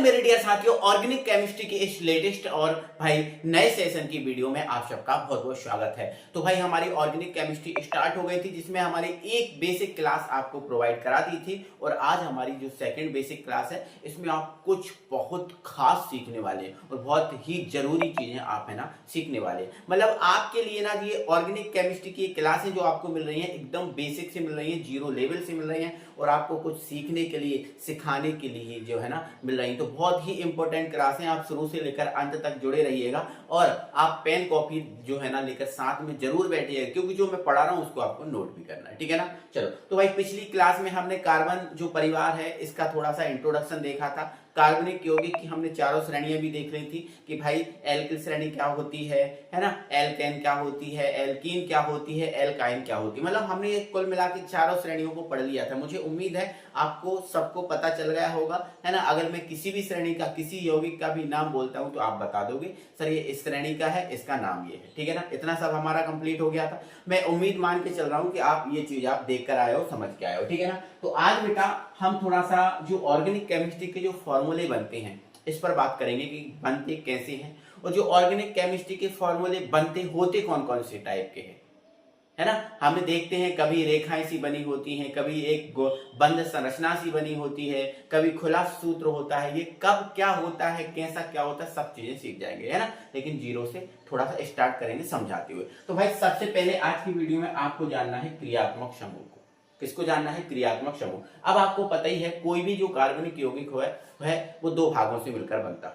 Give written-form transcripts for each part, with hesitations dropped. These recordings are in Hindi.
मेरे डियर साथियों, ऑर्गेनिक केमिस्ट्री के इस लेटेस्ट और भाई नए सेशन की वीडियो में आप सबका बहुत बहुत स्वागत है। तो भाई हमारी ऑर्गेनिक केमिस्ट्री स्टार्ट हो गई थी, जिसमें हमारी एक बेसिक क्लास आपको प्रोवाइड करा दी थी और आज हमारी जो सेकंड बेसिक क्लास है, इसमें आप कुछ बहुत खास सीखने वाले और बहुत ही जरूरी चीजें आप है ना सीखने वाले। मतलब आपके लिए ना ये ऑर्गेनिक केमिस्ट्री की क्लासें जो आपको मिल रही हैं एकदम बेसिक से मिल रही हैं, जीरो लेवल से मिल रही हैं और आपको कुछ सीखने के लिए सिखाने के लिए जो है ना मिल रही। तो बहुत ही इंपॉर्टेंट क्लास है, आप शुरू से लेकर अंत तक जुड़े रहिएगा और आप पेन कॉपी जो है ना लेकर साथ में जरूर बैठिएगा, क्योंकि जो मैं पढ़ा रहा हूं उसको आपको नोट भी करना है, ठीक है ना। चलो तो भाई पिछली क्लास में हमने कार्बन जो परिवार है इसका थोड़ा सा इंट्रोडक्शन देखा था। कार्बनिक यौगिक की हमने चारों श्रेणियां भी देख ली थी कि भाई एल्किल श्रेणी क्या होती है ना, एल्केन क्या होती है, एल्कीन क्या होती है, एल्काइन क्या होती है। मतलब हमने कुल मिला के चारों श्रेणियों को पढ़ लिया था। मुझे उम्मीद है आपको सबको पता चल गया होगा, है ना। अगर मैं किसी भी श्रेणी का किसी यौगिक का भी नाम बोलता हूं तो आप बता दोगे सर ये इस श्रेणी का है, इसका नाम ये है, ठीक है ना। इतना सब हमारा कंप्लीट हो गया था। मैं उम्मीद मान के चल रहा हूं कि आप ये चीज आप देख कर आए हो, समझ के आए हो, ठीक है ना। तो आज बेटा हम थोड़ा सा जो ऑर्गेनिक केमिस्ट्री के जो फॉर्मूले बनते हैं इस पर बात करेंगे कि बनते कैसे हैं और जो ऑर्गेनिक केमिस्ट्री के फॉर्मूले बनते होते कौन कौन से टाइप के हैं, है ना। हमें देखते हैं कभी रेखाएं सी बनी होती हैं, कभी एक बंद संरचना सी बनी होती है, कभी खुला सूत्र होता है। ये कब क्या होता है, कैसा क्या होता है, सब चीजें सीख जाएंगे, है ना। लेकिन जीरो से थोड़ा सा स्टार्ट करेंगे समझाते हुए। तो भाई सबसे पहले आज की वीडियो में आपको जानना है क्रियात्मक समूह को। किसको जानना है? क्रियात्मक समूह। अब आपको पता ही है कोई भी जो कार्बनिक यौगिक है वो दो भागों से मिलकर बनता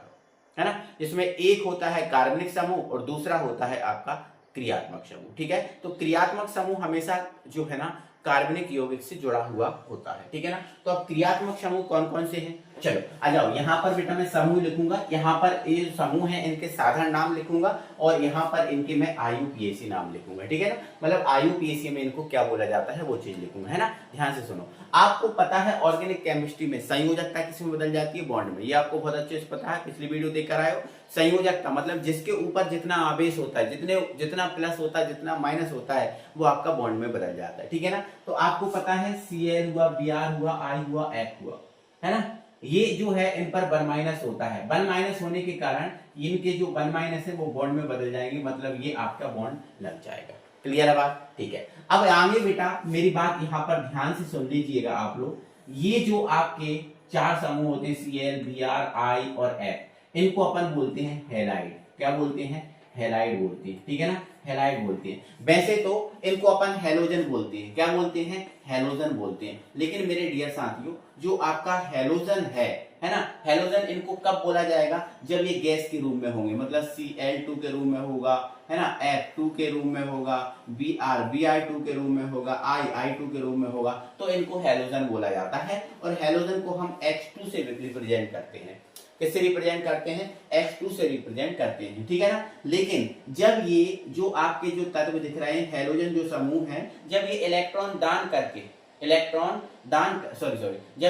है ना। जिसमें एक होता है कार्बनिक समूह और दूसरा होता है आपका क्रियात्मक समूह, ठीक है। तो क्रियात्मक समूह हमेशा जो है ना कार्बनिक यौगिक से जुड़ा हुआ होता है, ठीक है ना। तो अब क्रियात्मक समूह कौन कौन से हैं, चलो आ जाओ। यहाँ पर बेटा मैं समूह लिखूंगा, यहाँ पर ये समूह है इनके साधारण नाम लिखूंगा और यहाँ पर इनके मैं IUPAC नाम लिखूंगा, ठीक है ना। मतलब IUPAC में इनको क्या बोला जाता है वो चीज लिखूंगा, है ना। ध्यान से सुनो। आपको पता है ऑर्गेनिक केमिस्ट्री में संयोजकता किस में बदल जाती है? बॉन्ड में। ये आपको बहुत अच्छे से पता है, पिछली वीडियो देखकर आए हो। संयोजकता मतलब जिसके ऊपर जितना आवेश होता है, जितना प्लस होता है, जितना माइनस होता है, वो आपका बॉन्ड में बदल जाता है, ठीक है ना। तो आपको पता है Cl हुआ, Br हुआ, I हुआ, F हुआ, है ना। ये जो है इन पर वन माइनस होता है। वन माइनस होने के कारण इनके जो वन माइनस है वो बॉन्ड में बदल जाएंगे, मतलब ये आपका बॉन्ड लग जाएगा। क्लियर है बात? ठीक है। अब आगे बेटा मेरी बात यहाँ पर ध्यान से सुन लीजिएगा आप लोग। ये जो आपके चार समूह होते हैं Cl, Br, I और F, इनको अपन बोलते हैं हैलाइड। क्या बोलते हैं? हैलाइड बोलते हैं, ठीक है ना। हैलाइड बोलते हैं। वैसे तो इनको अपन हैलोजन बोलते हैं। क्या बोलते हैं? हैलोजन बोलते हैं। लेकिन मेरे डियर साथियों जो आपका हैलोजन है ना, हैलोजन इनको कब बोला जाएगा? जब ये गैस के रूप में होंगे, मतलब Cl2 के रूप में होगा, है ना, F2 के रूप में होगा, Br2 के रूप में होगा, I2 के रूप में होगा, तो इनको हैलोजन बोला जाता है। और हैलोजन को हम H2 से रिप्रेजेंट करते हैं। किससे रिप्रेजेंट करते हैं? H2 से रिप्रेजेंट करते हैं, ठीक है ना। लेकिन जब ये जो आपके जो तत्व दिख रहे हैं हैलोजन जो समूह है, जब ये इलेक्ट्रॉन दान करके जब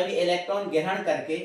ये इलेक्ट्रॉन ग्रहण करके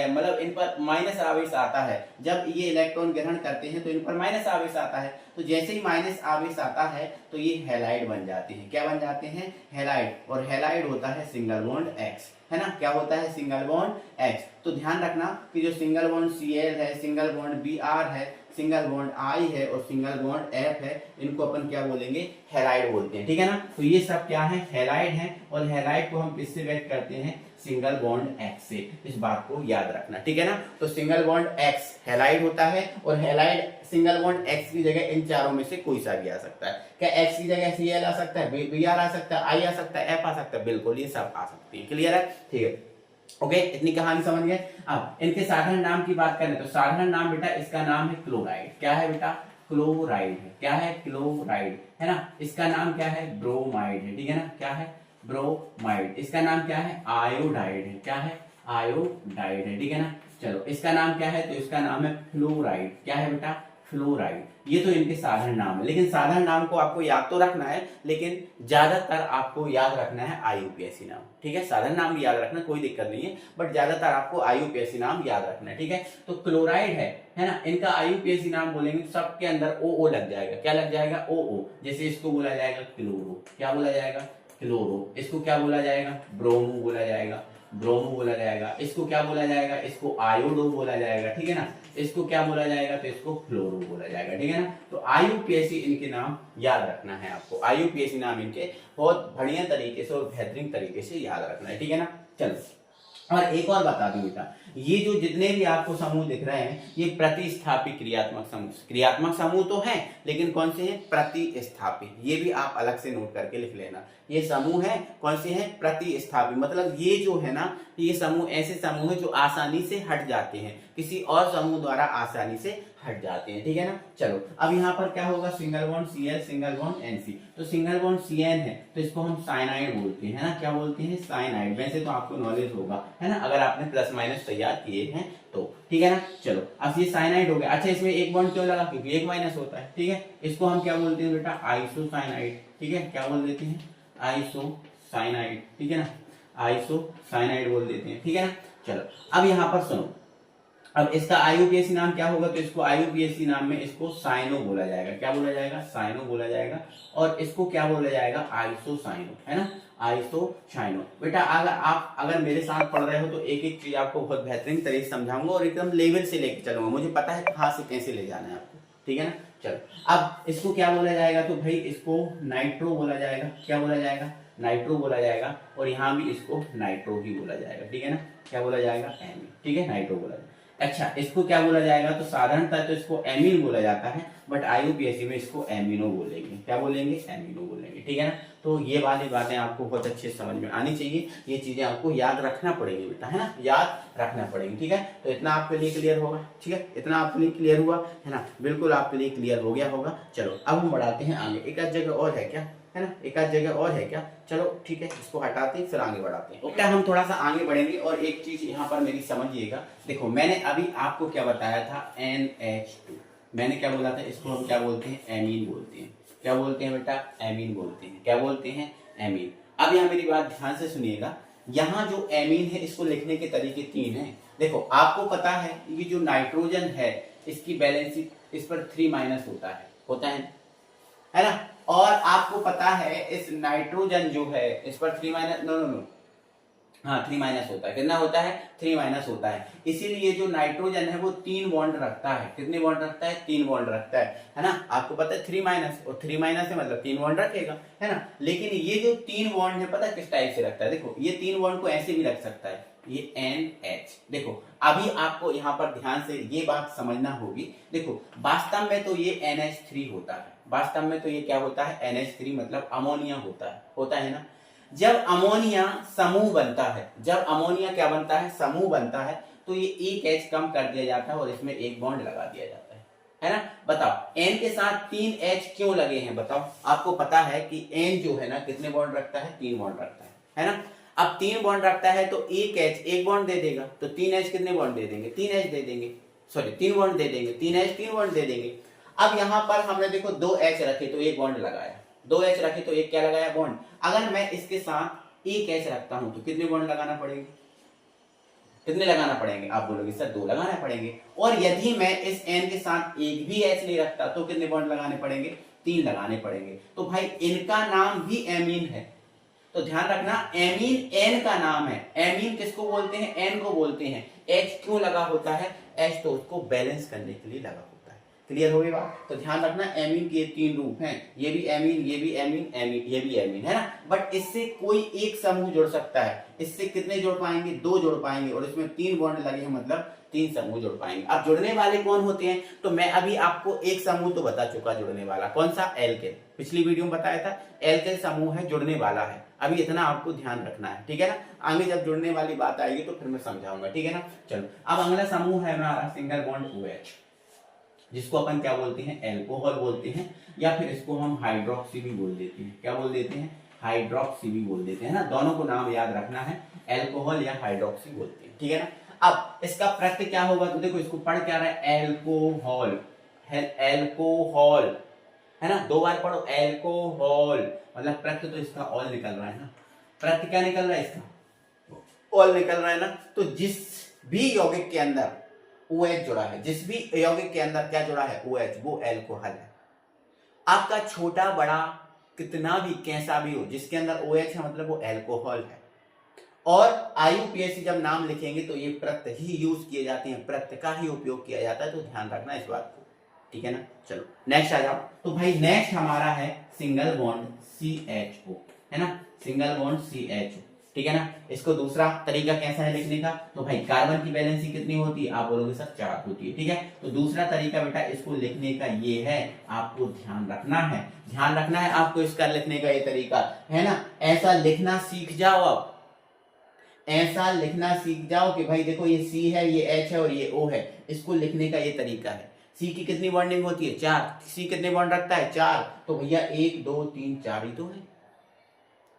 मतलब इन पर माइनस आवेश आता है, जब ये इलेक्ट्रॉन ग्रहण करते हैं तो इन पर माइनस आवेश आता है। तो जैसे ही माइनस आवेश आता है तो ये हैलाइड बन जाते हैं। क्या बन जाते हैं? हैलाइड। और हैलाइड होता है सिंगल बॉन्ड X, है ना। क्या होता है? Single bond X। तो ध्यान रखना कि जो सिंगल बॉन्ड Cl है, सिंगल बॉन्ड Br है, सिंगल बॉन्ड I है और सिंगल बॉन्ड F है, इनको अपन क्या बोलेंगे? हैलाइड बोलते हैं, ठीक है ना। तो ये सब क्या है? हैलाइड है। और हैलाइड को हम किससे व्यक्त करते हैं? सिंगल बॉन्ड X से। इस बात को याद रखना, ठीक है ना। तो सिंगल बॉन्ड X हैलाइड होता है और हैलाइड सिंगल बॉन्ड X की जगह इन चारों में से कोई सा भी आ सकता है। क्या X की जगह Cl आ सकता है, Br आ सकता है, I आ सकता है, F आ सकता है? बिल्कुल, ये सब आ सकती है। क्लियर है? ठीक है, ओके। इतनी कहानी समझ गए। अब इनके साधारण नाम की बात करें तो साधारण नाम बेटा इसका नाम है क्लोराइड। क्या है बेटा? क्लोराइड है। क्या है? क्लोराइड, है ना। इसका नाम क्या है? ब्रोमाइड है, ठीक है ना। क्या है? ब्रोमाइड। इसका नाम क्या है? आयोडाइड है। क्या है? आयोडाइड है, ठीक है ना। चलो इसका नाम क्या है? तो इसका नाम है फ्लोराइड। क्या है बेटा? फ्लोराइड। ये तो इनके साधारण नाम है। लेकिन साधारण नाम को आपको याद तो रखना है, लेकिन ज्यादातर आपको याद रखना है IUPAC नाम, ठीक है। साधारण नाम भी याद रखना, कोई दिक्कत नहीं है, बट ज्यादातर आपको IUPAC नाम याद रखना है, ठीक है। तो क्लोराइड है ना। इनका IUPAC नाम बोलेंगे तो सबके अंदर OO लग जाएगा। क्या लग जाएगा? OO। जैसे इसको बोला जाएगा क्लोरो। क्या बोला जाएगा? क्लोरो। इसको क्या बोला जाएगा? ब्रोमो बोला जाएगा। ब्रोमो बोला जाएगा। इसको क्या बोला जाएगा, इसको आयोडो बोला जाएगा, ठीक है ना। इसको क्या बोला जाएगा, तो इसको फ्लोरो बोला जाएगा, ठीक है ना। तो आईयूपीएसी इनके नाम याद रखना है आपको, आईयूपीएसी नाम इनके बहुत बढ़िया तरीके से और बेहतरीन तरीके से याद रखना है, ठीक है ना। चलो, और एक और बता दूं बेटा, ये जो जितने भी आपको समूह दिख रहे हैं ये प्रतिस्थापी क्रियात्मक समूह, क्रियात्मक समूह तो हैं लेकिन कौन से हैं, प्रतिस्थापी। ये भी आप अलग से नोट करके लिख लेना। ये समूह है कौन से हैं, प्रतिस्थापी। मतलब ये जो है ना, ये समूह ऐसे समूह है जो आसानी से हट जाते हैं, किसी और समूह द्वारा आसानी से हट जाते हैं, ठीक है ना। चलो, अब यहाँ पर क्या होगा, single bond Cl, single bond Nc। तो सिंगल बॉन्ड Cn है तो इसको हम साइनाइड बोलते हैं, है ना। क्या बोलते हैं, साइनाइड। वैसे तो आपको नॉलेज होगा, है ना, अगर आपने प्लस माइनस तैयार किए हैं तो, ठीक है ना। चलो, अब ये साइनाइड हो गया। अच्छा, इसमें एक बॉन्ड क्यों लगा, क्योंकि एक माइनस होता है, ठीक है। इसको हम क्या बोलते हैं बेटा, आइसोसाइनाइड, ठीक है। क्या बोल देते हैं, आइसोसाइनाइड, ठीक है ना, आइसोसाइनाइड बोल देते हैं, ठीक है ना। चलो, अब यहाँ पर सुनो, अब इसका आईयूपीएसी नाम क्या होगा, तो इसको आईयूपीएसी नाम में इसको साइनो बोला जाएगा। क्या बोला जाएगा, साइनो बोला जाएगा। और इसको क्या बोला जाएगा, आइसोसाइनो, है ना, आइसोसाइनो। बेटा अगर मेरे साथ पढ़ रहे हो तो एक एक चीज आपको बहुत बेहतरीन तरीके से समझाऊंगा और एकदम लेवल से लेके चलूंगा, मुझे पता है कहाँ से कैसे ले जाना है आपको, ठीक है ना। चलो, अब इसको क्या बोला जाएगा, तो भाई इसको नाइट्रो बोला जाएगा। क्या बोला जाएगा, नाइट्रो बोला जाएगा। और यहाँ भी इसको नाइट्रो ही बोला जाएगा, ठीक है ना। क्या बोला जाएगा, एमी, ठीक है, नाइट्रो बोला जाएगा। अच्छा, इसको क्या बोला जाएगा, तो साधारणतः तो इसको एमीन बोला जाता है, बट आईयूपीएसी में इसको एमिनो बोलेंगे। क्या बोलेंगे, एमिनो बोलेंगे, ठीक है ना। तो ये वाली बातें आपको बहुत अच्छे समझ में आनी चाहिए, ये चीजें आपको याद रखना पड़ेगी बेटा, है ना, याद रखना पड़ेगी, ठीक है। तो इतना आपके लिए क्लियर होगा, ठीक है, इतना आपके लिए क्लियर हुआ है ना, बिल्कुल आपके लिए क्लियर हो गया होगा। चलो, अब हम बढ़ाते हैं आगे। एक आध जगह और है क्या, है ना, एक आध जगह और है क्या। चलो ठीक है, इसको हटाते हैं फिर आगे बढ़ाते हैं। ओके, हम थोड़ा सा आगे बढ़ेंगे और एक चीज यहाँ पर मेरी समझिएगा। देखो, मैंने अभी आपको क्या बताया था, NH2। मैंने क्या बोला था, इसको हम क्या बोलते हैं, एमीन बोलते हैं। क्या बोलते हैं बेटा, एमीन बोलते हैं। क्या बोलते हैं, एमीन। अब यहाँ मेरी बात ध्यान से सुनिएगा, यहाँ जो एमीन है इसको लिखने के तरीके 3 हैं। देखो, आपको पता है ये जो नाइट्रोजन है इसकी बैलेंसी इस पर 3 माइनस होता है ना। और आपको पता है इस नाइट्रोजन जो है इस पर 3 माइनस, नो, हाँ 3 माइनस होता है। कितना होता है, 3 माइनस होता है। इसीलिए जो नाइट्रोजन है वो 3 बॉन्ड रखता है। कितने बॉन्ड रखता है, 3 बॉन्ड रखता है ना। आपको पता है 3 माइनस, और 3 माइनस है मतलब 3 बॉन्ड रखेगा, है ना। लेकिन ये जो 3 बॉन्ड है पता है किस टाइप से रखता है, देखो ये 3 बॉन्ड को ऐसे भी रख सकता है, ये NH। देखो, अभी आपको यहाँ पर ध्यान से ये बात समझना होगी। देखो, वास्तव में तो ये NH3 होता है, वास्तव में तो ये क्या होता है, NH3 मतलब अमोनिया होता है ना। जब अमोनिया समूह बनता है, जब अमोनिया क्या बनता है, समूह बनता है, तो ये एक H कम कर दिया जाता है और इसमें एक बॉन्ड लगा दिया जाता है ना। बताओ N के साथ 3 H क्यों लगे हैं, बताओ। आपको पता है कि N जो है ना कितने बॉन्ड रखता है, 3 बॉन्ड रखता है ना। अब 3 बॉन्ड रखता है तो एक H एक बॉन्ड दे देगा, तो 3 H कितने बॉन्ड दे देंगे, 3 H दे देंगे, सॉरी 3 बॉन्ड दे देंगे, 3 H 3 बॉन्ड दे देंगे। अब यहाँ पर हमने देखो 2 H रखे तो एक बॉन्ड लगाया, 2 H रखे तो एक क्या लगाया, बॉन्ड। अगर मैं इसके साथ एक H रखता हूं तो कितने बॉन्ड लगाना पड़ेंगे, कितने लगाना पड़ेंगे, आप बोलोगे सर 2 लगाना पड़ेंगे। और यदि मैं इस N के साथ एक भी H नहीं रखता तो कितने बॉन्ड लगाने पड़ेंगे, 3 लगाने पड़ेंगे। तो भाई इनका नाम भी एमीन है, तो ध्यान रखना, एमीन N का नाम है। एमीन किसको बोलते हैं, N को बोलते हैं। H क्यों लगा होता है, H तो उसको बैलेंस करने के लिए लगा होता है। क्लियर हो गई बात। तो ध्यान रखना, एमीन के 3 रूप हैं, ये भी एमीन, ये भी एमीन, ये भी एमीन, है ना। बट इससे कोई एक समूह जुड़ सकता है। इससे कितने जुड़ पाएंगे, 2 जुड़ पाएंगे, और इसमें 3 बॉन्ड लगे हैं मतलब 3 समूह जुड़ पाएंगे। अब जुड़ने वाले कौन होते हैं, तो मैं अभी आपको एक समूह तो बता चुका जुड़ने वाला, कौन सा, एल्केन। पिछली वीडियो में बताया था एल्केन समूह है, जुड़ने वाला है। अभी इतना आपको ध्यान रखना है, ठीक है ना। आगे जब जुड़ने वाली बात आएगी तो फिर मैं समझाऊंगा, ठीक है ना। चलो, अब अगला समूह है हमारा सिंगल बॉन्ड OH, जिसको अपन क्या बोलते हैं, एल्कोहल बोलते हैं, या फिर इसको हम हाइड्रोक्सी भी बोल देते हैं। क्या बोल देते हैं, हाइड्रोक्सी भी बोल देते हैं ना। दोनों को नाम याद रखना है, एल्कोहल या हाइड्रोक्सी बोलते हैं, ठीक है ना। अब इसका प्रत्यय क्या होगा, तो देखो इसको पढ़ क्या रहा है, एल्कोहल, एल्कोहल, है ना। 2 बार पढ़ो, एल्कोहल, मतलब प्रत्यय तो इसका ऑल निकल रहा है ना। प्रत्यय क्या निकल रहा है, इसका ऑल निकल रहा है ना। तो जिस भी यौगिक के अंदर OH जुड़ा है, जिस भी यौगिक के अंदर क्या जुड़ा है, OH, वो एल्कोहल है। आपका छोटा बड़ा कितना भी कैसा भी हो, जिसके अंदर OH है मतलब वो एल्कोहल है। और IUPAC जब नाम लिखेंगे तो ये प्रत्यय ही यूज किए जाते हैं, प्रत्यय का ही उपयोग किया जाता है, तो ध्यान रखना इस बात को, ठीक है ना। चलो नेक्स्ट आ जाओ। तो भाई नेक्स्ट हमारा है सिंगल बॉन्ड CHO, है ना, सिंगल बॉन्ड CHO, ठीक है ना। इसको दूसरा तरीका कैसा है लिखने का, तो भाई कार्बन की वैलेंसी कितनी होती है, आप बोलोगे सर 4 होती है, ठीक है। तो दूसरा तरीका बेटा इसको लिखने का ये है, आपको ध्यान रखना है, ध्यान रखना है आपको इसका लिखने का ये तरीका, है ना। ऐसा लिखना सीख जाओ, अब ऐसा लिखना सीख जाओ कि भाई देखो ये C है, ये H है और ये O है, इसको लिखने का ये तरीका है। C की कितनी बॉन्डिंग होती है, 4, C कितने बॉन्ड रखता है, 4, तो भैया 1 2 3 4 ही तो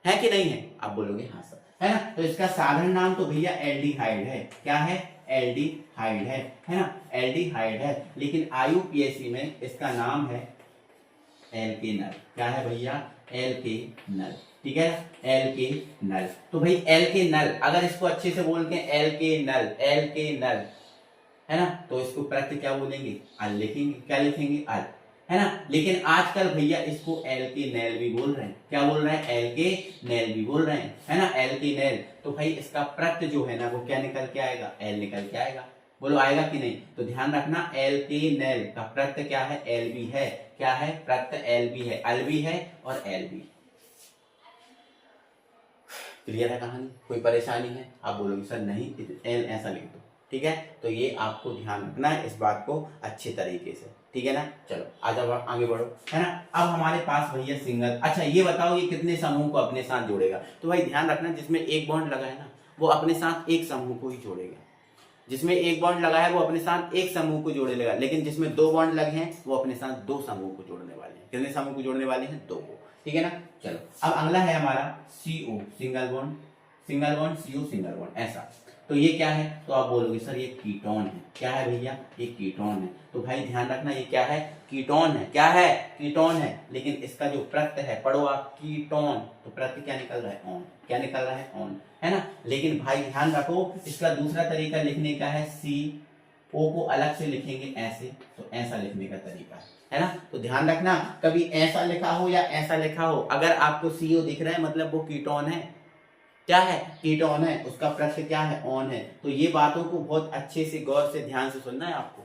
है कि नहीं है, आप बोलोगे हाँ सर, है ना। तो इसका साधारण नाम तो भैया एल्डिहाइड है, क्या है, एल्डिहाइड है ना, एल्डिहाइड है। लेकिन IUPAC में इसका नाम है एल्केनल, क्या है भैया, एल्केनल, ठीक है, एल्केनल। तो भाई एल्केनल, अगर इसको अच्छे से बोलते हैं एल्केनल, एल्केनल, है ना, तो इसको प्रत्यय क्या बोलेंगे, अल लिखेंगे, क्या लिखेंगे, अल, है ना। लेकिन आजकल भैया इसको एल्केनेल भी बोल रहे हैं, क्या बोल रहे हैं, एल्केनेल भी बोल रहे हैं, है ना, एल्केनेल। तो भाई इसका प्रत्यय जो है ना वो क्या निकल के आएगा, एल निकल के आएगा, बोलो आएगा कि नहीं। तो ध्यान रखना एल्केनेल का प्रत्यय क्या है, एल भी है, क्या है, प्रत्यय एल भी है, अल भी है और एल भी। क्लियर है कहानी, कोई परेशानी है, आप बोलोगे सर नहीं, एल ऐसा लिख दो, ठीक है। तो ये आपको ध्यान रखना है इस बात को अच्छे तरीके से, ठीक है ना। चलो आ जाओ आगे बढ़ो, है ना। अब हमारे पास भैया सिंगल, अच्छा ये बताओ ये कितने समूह को अपने साथ जोड़ेगा, तो भाई ध्यान रखना जिसमें एक बॉन्ड लगा है ना वो अपने साथ एक समूह को ही जोड़ेगा, जिसमें एक बॉन्ड लगा है वो अपने साथ एक समूह को जोड़ेगा, लेकिन जिसमें 2 बॉन्ड लगे हैं वो अपने साथ 2 समूह को जोड़ने वाले हैं। कितने समूह को जोड़ने वाले हैं, 2 को, ठीक है ना। चलो अब अगला है हमारा CO, single bond, single bond CO, single bond, ऐसा। तो ये क्या है, तो आप बोलोगे सर ये कीटोन है, क्या है भैया, ये कीटोन है। तो भाई ध्यान रखना ये क्या है, कीटोन है, क्या है, कीटोन है। लेकिन इसका जो प्रत्यय है, पढ़ो आप, कीटोन, तो प्रत्यय क्या निकल रहा है, ऑन, क्या निकल रहा है, ऑन, है ना। लेकिन भाई ध्यान रखो इसका दूसरा तरीका लिखने का है, CO को अलग से लिखेंगे ऐसे, तो ऐसा लिखने का तरीका है ना। तो ध्यान रखना कभी ऐसा लिखा हो या ऐसा लिखा हो, अगर आपको CO दिख रहा है मतलब वो कीटोन है, क्या है, कीटोन है, उसका प्रत्यय क्या है, ऑन है। तो ये बातों को बहुत अच्छे से गौर से ध्यान से सुनना है आपको,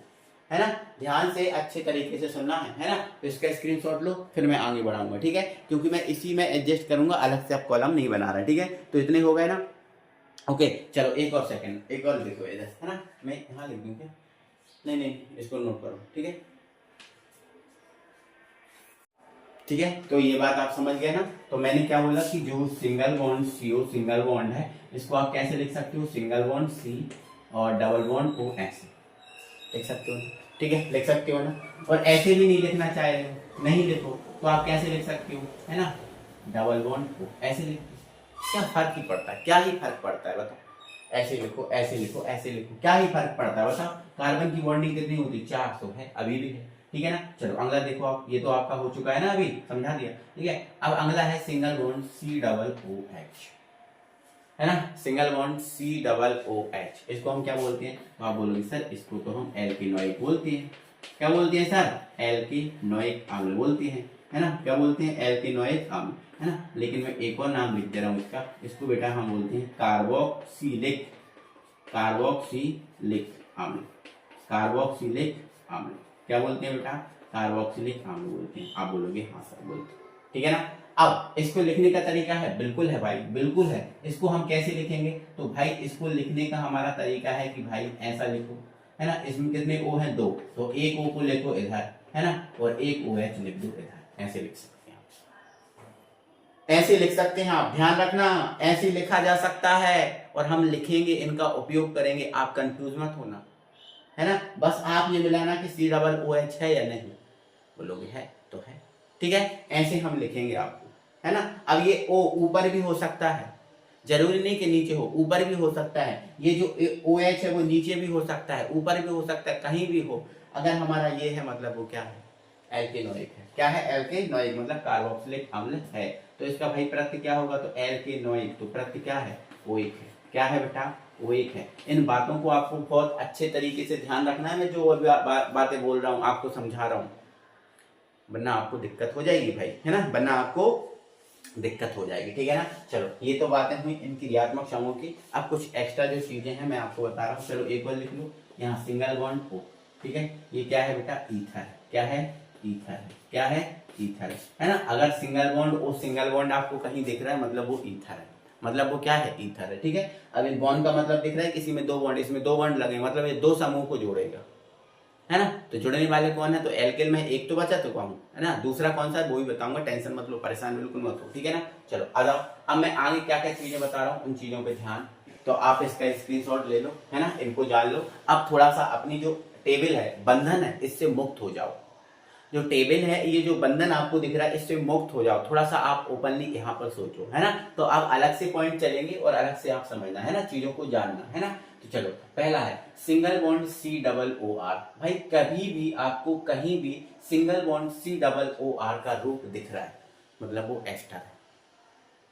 है ना, ध्यान से अच्छे तरीके से सुनना है ना। तो इसका स्क्रीनशॉट लो, फिर मैं आगे बढ़ाऊंगा, ठीक है, क्योंकि मैं इसी में एडजस्ट करूंगा, अलग से आप कॉलम नहीं बना रहा, ठीक है। तो इतने हो गए ना, ओके। चलो एक और सेकंड, एक और लिखो इधर, है ना, मैं यहाँ लिख दूं क्या, नहीं इसको नोट करो, ठीक है, ठीक है। तो ये बात आप समझ गए ना। तो मैंने क्या बोला कि जो single bond CO, single bond है, इसको आप कैसे लिख सकते हो, सिंगल बॉन्ड C और डबल बॉन्ड O, ऐसे लिख सकते हो, ठीक है, लिख सकते हो ना। और ऐसे भी नहीं लिखना चाह रहे हो, नहीं लिखो, तो आप कैसे लिख सकते हो, है ना, डबल बॉन्ड O, ऐसे लिखो, क्या फर्क ही पड़ता है, क्या ही फर्क पड़ता है बताओ, ऐसे लिखो, ऐसे लिखो, ऐसे लिखो, क्या ही फर्क पड़ता है बताओ। कार्बन की बॉन्डिंग कितनी होती है, 4, तो है, अभी भी है, ठीक है ना। चलो अगला देखो आप, ये तो आपका हो चुका है ना, अभी समझा दिया, ठीक है। अब अगला है सिंगल बॉन्ड COOH, है ना, सिंगल बॉन्ड COOH, इसको हम क्या बोलते हैं, तो आप बोलोगे सर इसको तो हम एल्केनोइक बोलते हैं, क्या बोलते हैं सर, एल्केनोइक अम्ल बोलते हैं, है ना, क्या बोलते हैं, एल्केनोइक अम्ल, है ना। लेकिन मैं एक और नाम लिख दे रहा हूँ इसका, इसको बेटा हम बोलते हैं कार्बोक्सिलिक, कार्बोक्सिलिक अम्ल, कार्बोक्सिलिक अम्ल, क्या बोलते हैं बेटा, कार्बोक्सिलिक अम्ल बोलते हैं, आप बोलोगे हाँ सर बोलते हैं, ठीक है ना। अब इसको लिखने का तरीका है, बिल्कुल है भाई, बिल्कुल है। इसको हम कैसे लिखेंगे, तो भाई इसको लिखने का हमारा तरीका है कि भाई ऐसा लिखो, है ना, इसमें कितने O हैं, 2, तो एक O को लिखो इधर, है ना, और एक OH लिख दो इधर, ऐसे लिख सकते हैं, ऐसे लिख सकते हैं आप, ध्यान रखना ऐसे लिखा जा सकता है। और हम लिखेंगे, इनका उपयोग करेंगे, आप कंफ्यूज मत होना, है ना। बस आप ये मिलाना कि COOH है या नहीं, बोलोगे है तो है, ठीक है, ऐसे हम लिखेंगे आपको, है ना। अब ये O ऊपर भी हो सकता है, जरूरी नहीं कि नीचे हो, ऊपर भी हो सकता है। ये जो OH है वो नीचे भी हो सकता है, ऊपर भी हो सकता है, कहीं भी हो। अगर हमारा ये है मतलब वो क्या है, एल्केनोइक है, क्या है, एल्केनोइक मतलब कार्बोक्सिलिक अम्ल है। तो इसका भाई प्रत्यय क्या होगा, तो एल्केनोइक, तो प्रत्यय क्या है, ओइक है, क्या है बेटा, ओइक है। इन बातों को आपको बहुत अच्छे तरीके से ध्यान रखना है, मैं जो बातें बोल रहा हूँ आपको समझा रहा हूँ, वरना आपको दिक्कत हो जाएगी भाई, है ना, वरना आपको दिक्कत हो जाएगी, ठीक है ना। चलो ये तो बातें हुई इन क्रियात्मक समूह की। अब कुछ एक्स्ट्रा जो चीजें हैं मैं आपको बता रहा हूँ। चलो एक बार लिख लो, यहाँ सिंगल बॉन्ड O, ठीक है। ये क्या है बेटा, ईथर। क्या है, ईथर। क्या है, ईथर, है ना। अगर single bond O single bond आपको कहीं दिख रहा है मतलब वो ईथर है, मतलब वो क्या है, ईथर है, ठीक है। अब इस बॉन्ड का मतलब दिख रहा है किसी में दो बॉन्ड, इसमें दो बॉन्ड लगे, मतलब ये दो समूह को जोड़ेगा, है ना। तो जुड़ने वाले कौन है, तो एल्किल में एक तो बचा चुका हूँ, है ना। दूसरा कौन सा है वो भी बताऊंगा, टेंशन मत लो, परेशान बिल्कुल मत हो, ठीक है ना। चलो आ जाओ, अब मैं आगे क्या क्या चीजें बता रहा हूँ उन चीजों पे ध्यान, तो आप इसका स्क्रीनशॉट ले लो, है ना, इनको जान लो। अब थोड़ा सा अपनी जो टेबल है, बंधन है, इससे मुक्त हो जाओ। जो टेबल है, ये जो बंधन आपको दिख रहा है, इससे मुक्त हो जाओ। थोड़ा सा आप ओपनली यहाँ पर सोचो, है ना। तो आप अलग से पॉइंट चलेंगे और अलग से आप समझना, है ना, चीजों को जानना, है ना। तो चलो पहला है सिंगल बॉन्ड COOR। भाई कभी भी आपको कहीं भी सिंगल बॉन्ड COOR का रूप दिख रहा है मतलब वो एस्टर है,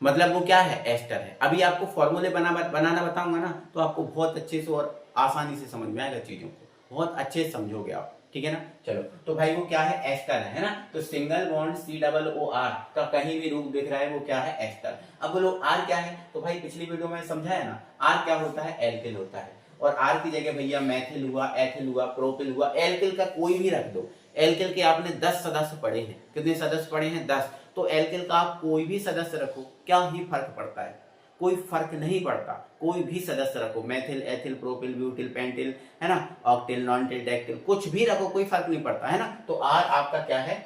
मतलब वो क्या है, एस्टर है। अभी आपको फॉर्मूले बनाना बताऊंगा ना, तो आपको बहुत अच्छे से और आसानी से समझ में आएगा, चीजों को बहुत अच्छे से समझोगे आप, ठीक है ना। चलो तो भाई वो क्या है, एस्टर है ना। तो सिंगल बॉन्ड COOR का कहीं भी रूप दिख रहा है वो क्या है, एस्टर। अब बोलो आर क्या है, तो भाई पिछली वीडियो में समझाया ना, आर क्या होता है, एल्किल होता है। और आर की जगह भैया मैथिल हुआ, एथिल हुआ, प्रोपिल हुआ, एल्किल का कोई भी रख दो। एल्किल के आपने 10 सदस्य पढ़े हैं, कितने सदस्य पढ़े हैं, 10। तो एल्किल का आप कोई भी सदस्य रखो, क्या ही फर्क पड़ता है, कोई फर्क नहीं पड़ता। कोई भी सदस्य रखो, Maithil, ethyl, propyl, butyl, pentyl, है ना, ऑक्टिल, नॉनटिल, डेक्टिल, कुछ भी रखो, कोई फर्क नहीं पड़ता, है ना। तो आर आपका क्या है,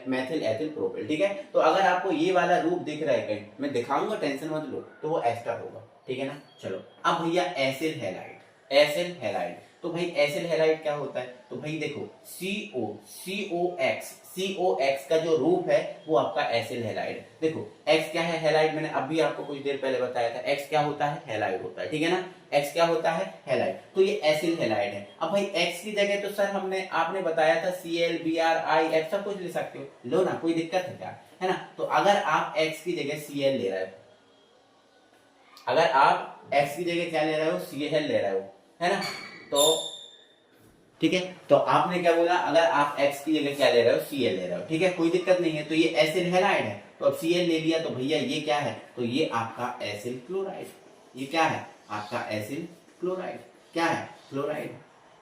मैथिल, एथिल, प्रोपिल, ठीक है। तो अगर आपको ये वाला रूप दिख रहा है कहीं, मैं दिखाऊंगा, टेंशन मत लो, तो वो एस्टर होगा, ठीक है ना। चलो अब भैया एसिल हैलाइड, एसिल हैलाइड। तो भाई एसिल हैलाइड क्या होता है, तो भाई देखो COX का जो रूप है वो आपका एसिल हैलाइड। देखो X क्या है, हैलाइड, मैंने अभी आपको कुछ देर पहले बताया था, X क्या होता है, हैलाइड होता है, ठीक है ना। X क्या होता है, हैलाइड। तो ये एसिल हैलाइड है। अब भाई X की जगह तो सर आपने बताया था Cl Br I F सब कुछ ले सकते हो, लो ना, कोई दिक्कत है क्या, है ना। तो अगर आप X की जगह Cl ले रहे हो, अगर आप X की जगह क्या ले रहे हो, Cl ले रहे हो, है ना, तो ठीक है। तो आपने क्या बोला, अगर आप X की जगह क्या ले रहे हो, Cl ले रहे हो, ठीक है, कोई दिक्कत नहीं है। तो ये एसिल हैलाइड है, तो अब Cl ले लिया, तो भैया ये क्या है, तो ये आपका एसिल क्लोराइड। ये क्या है, आपका एसिल क्लोराइड। क्या है, क्लोराइड,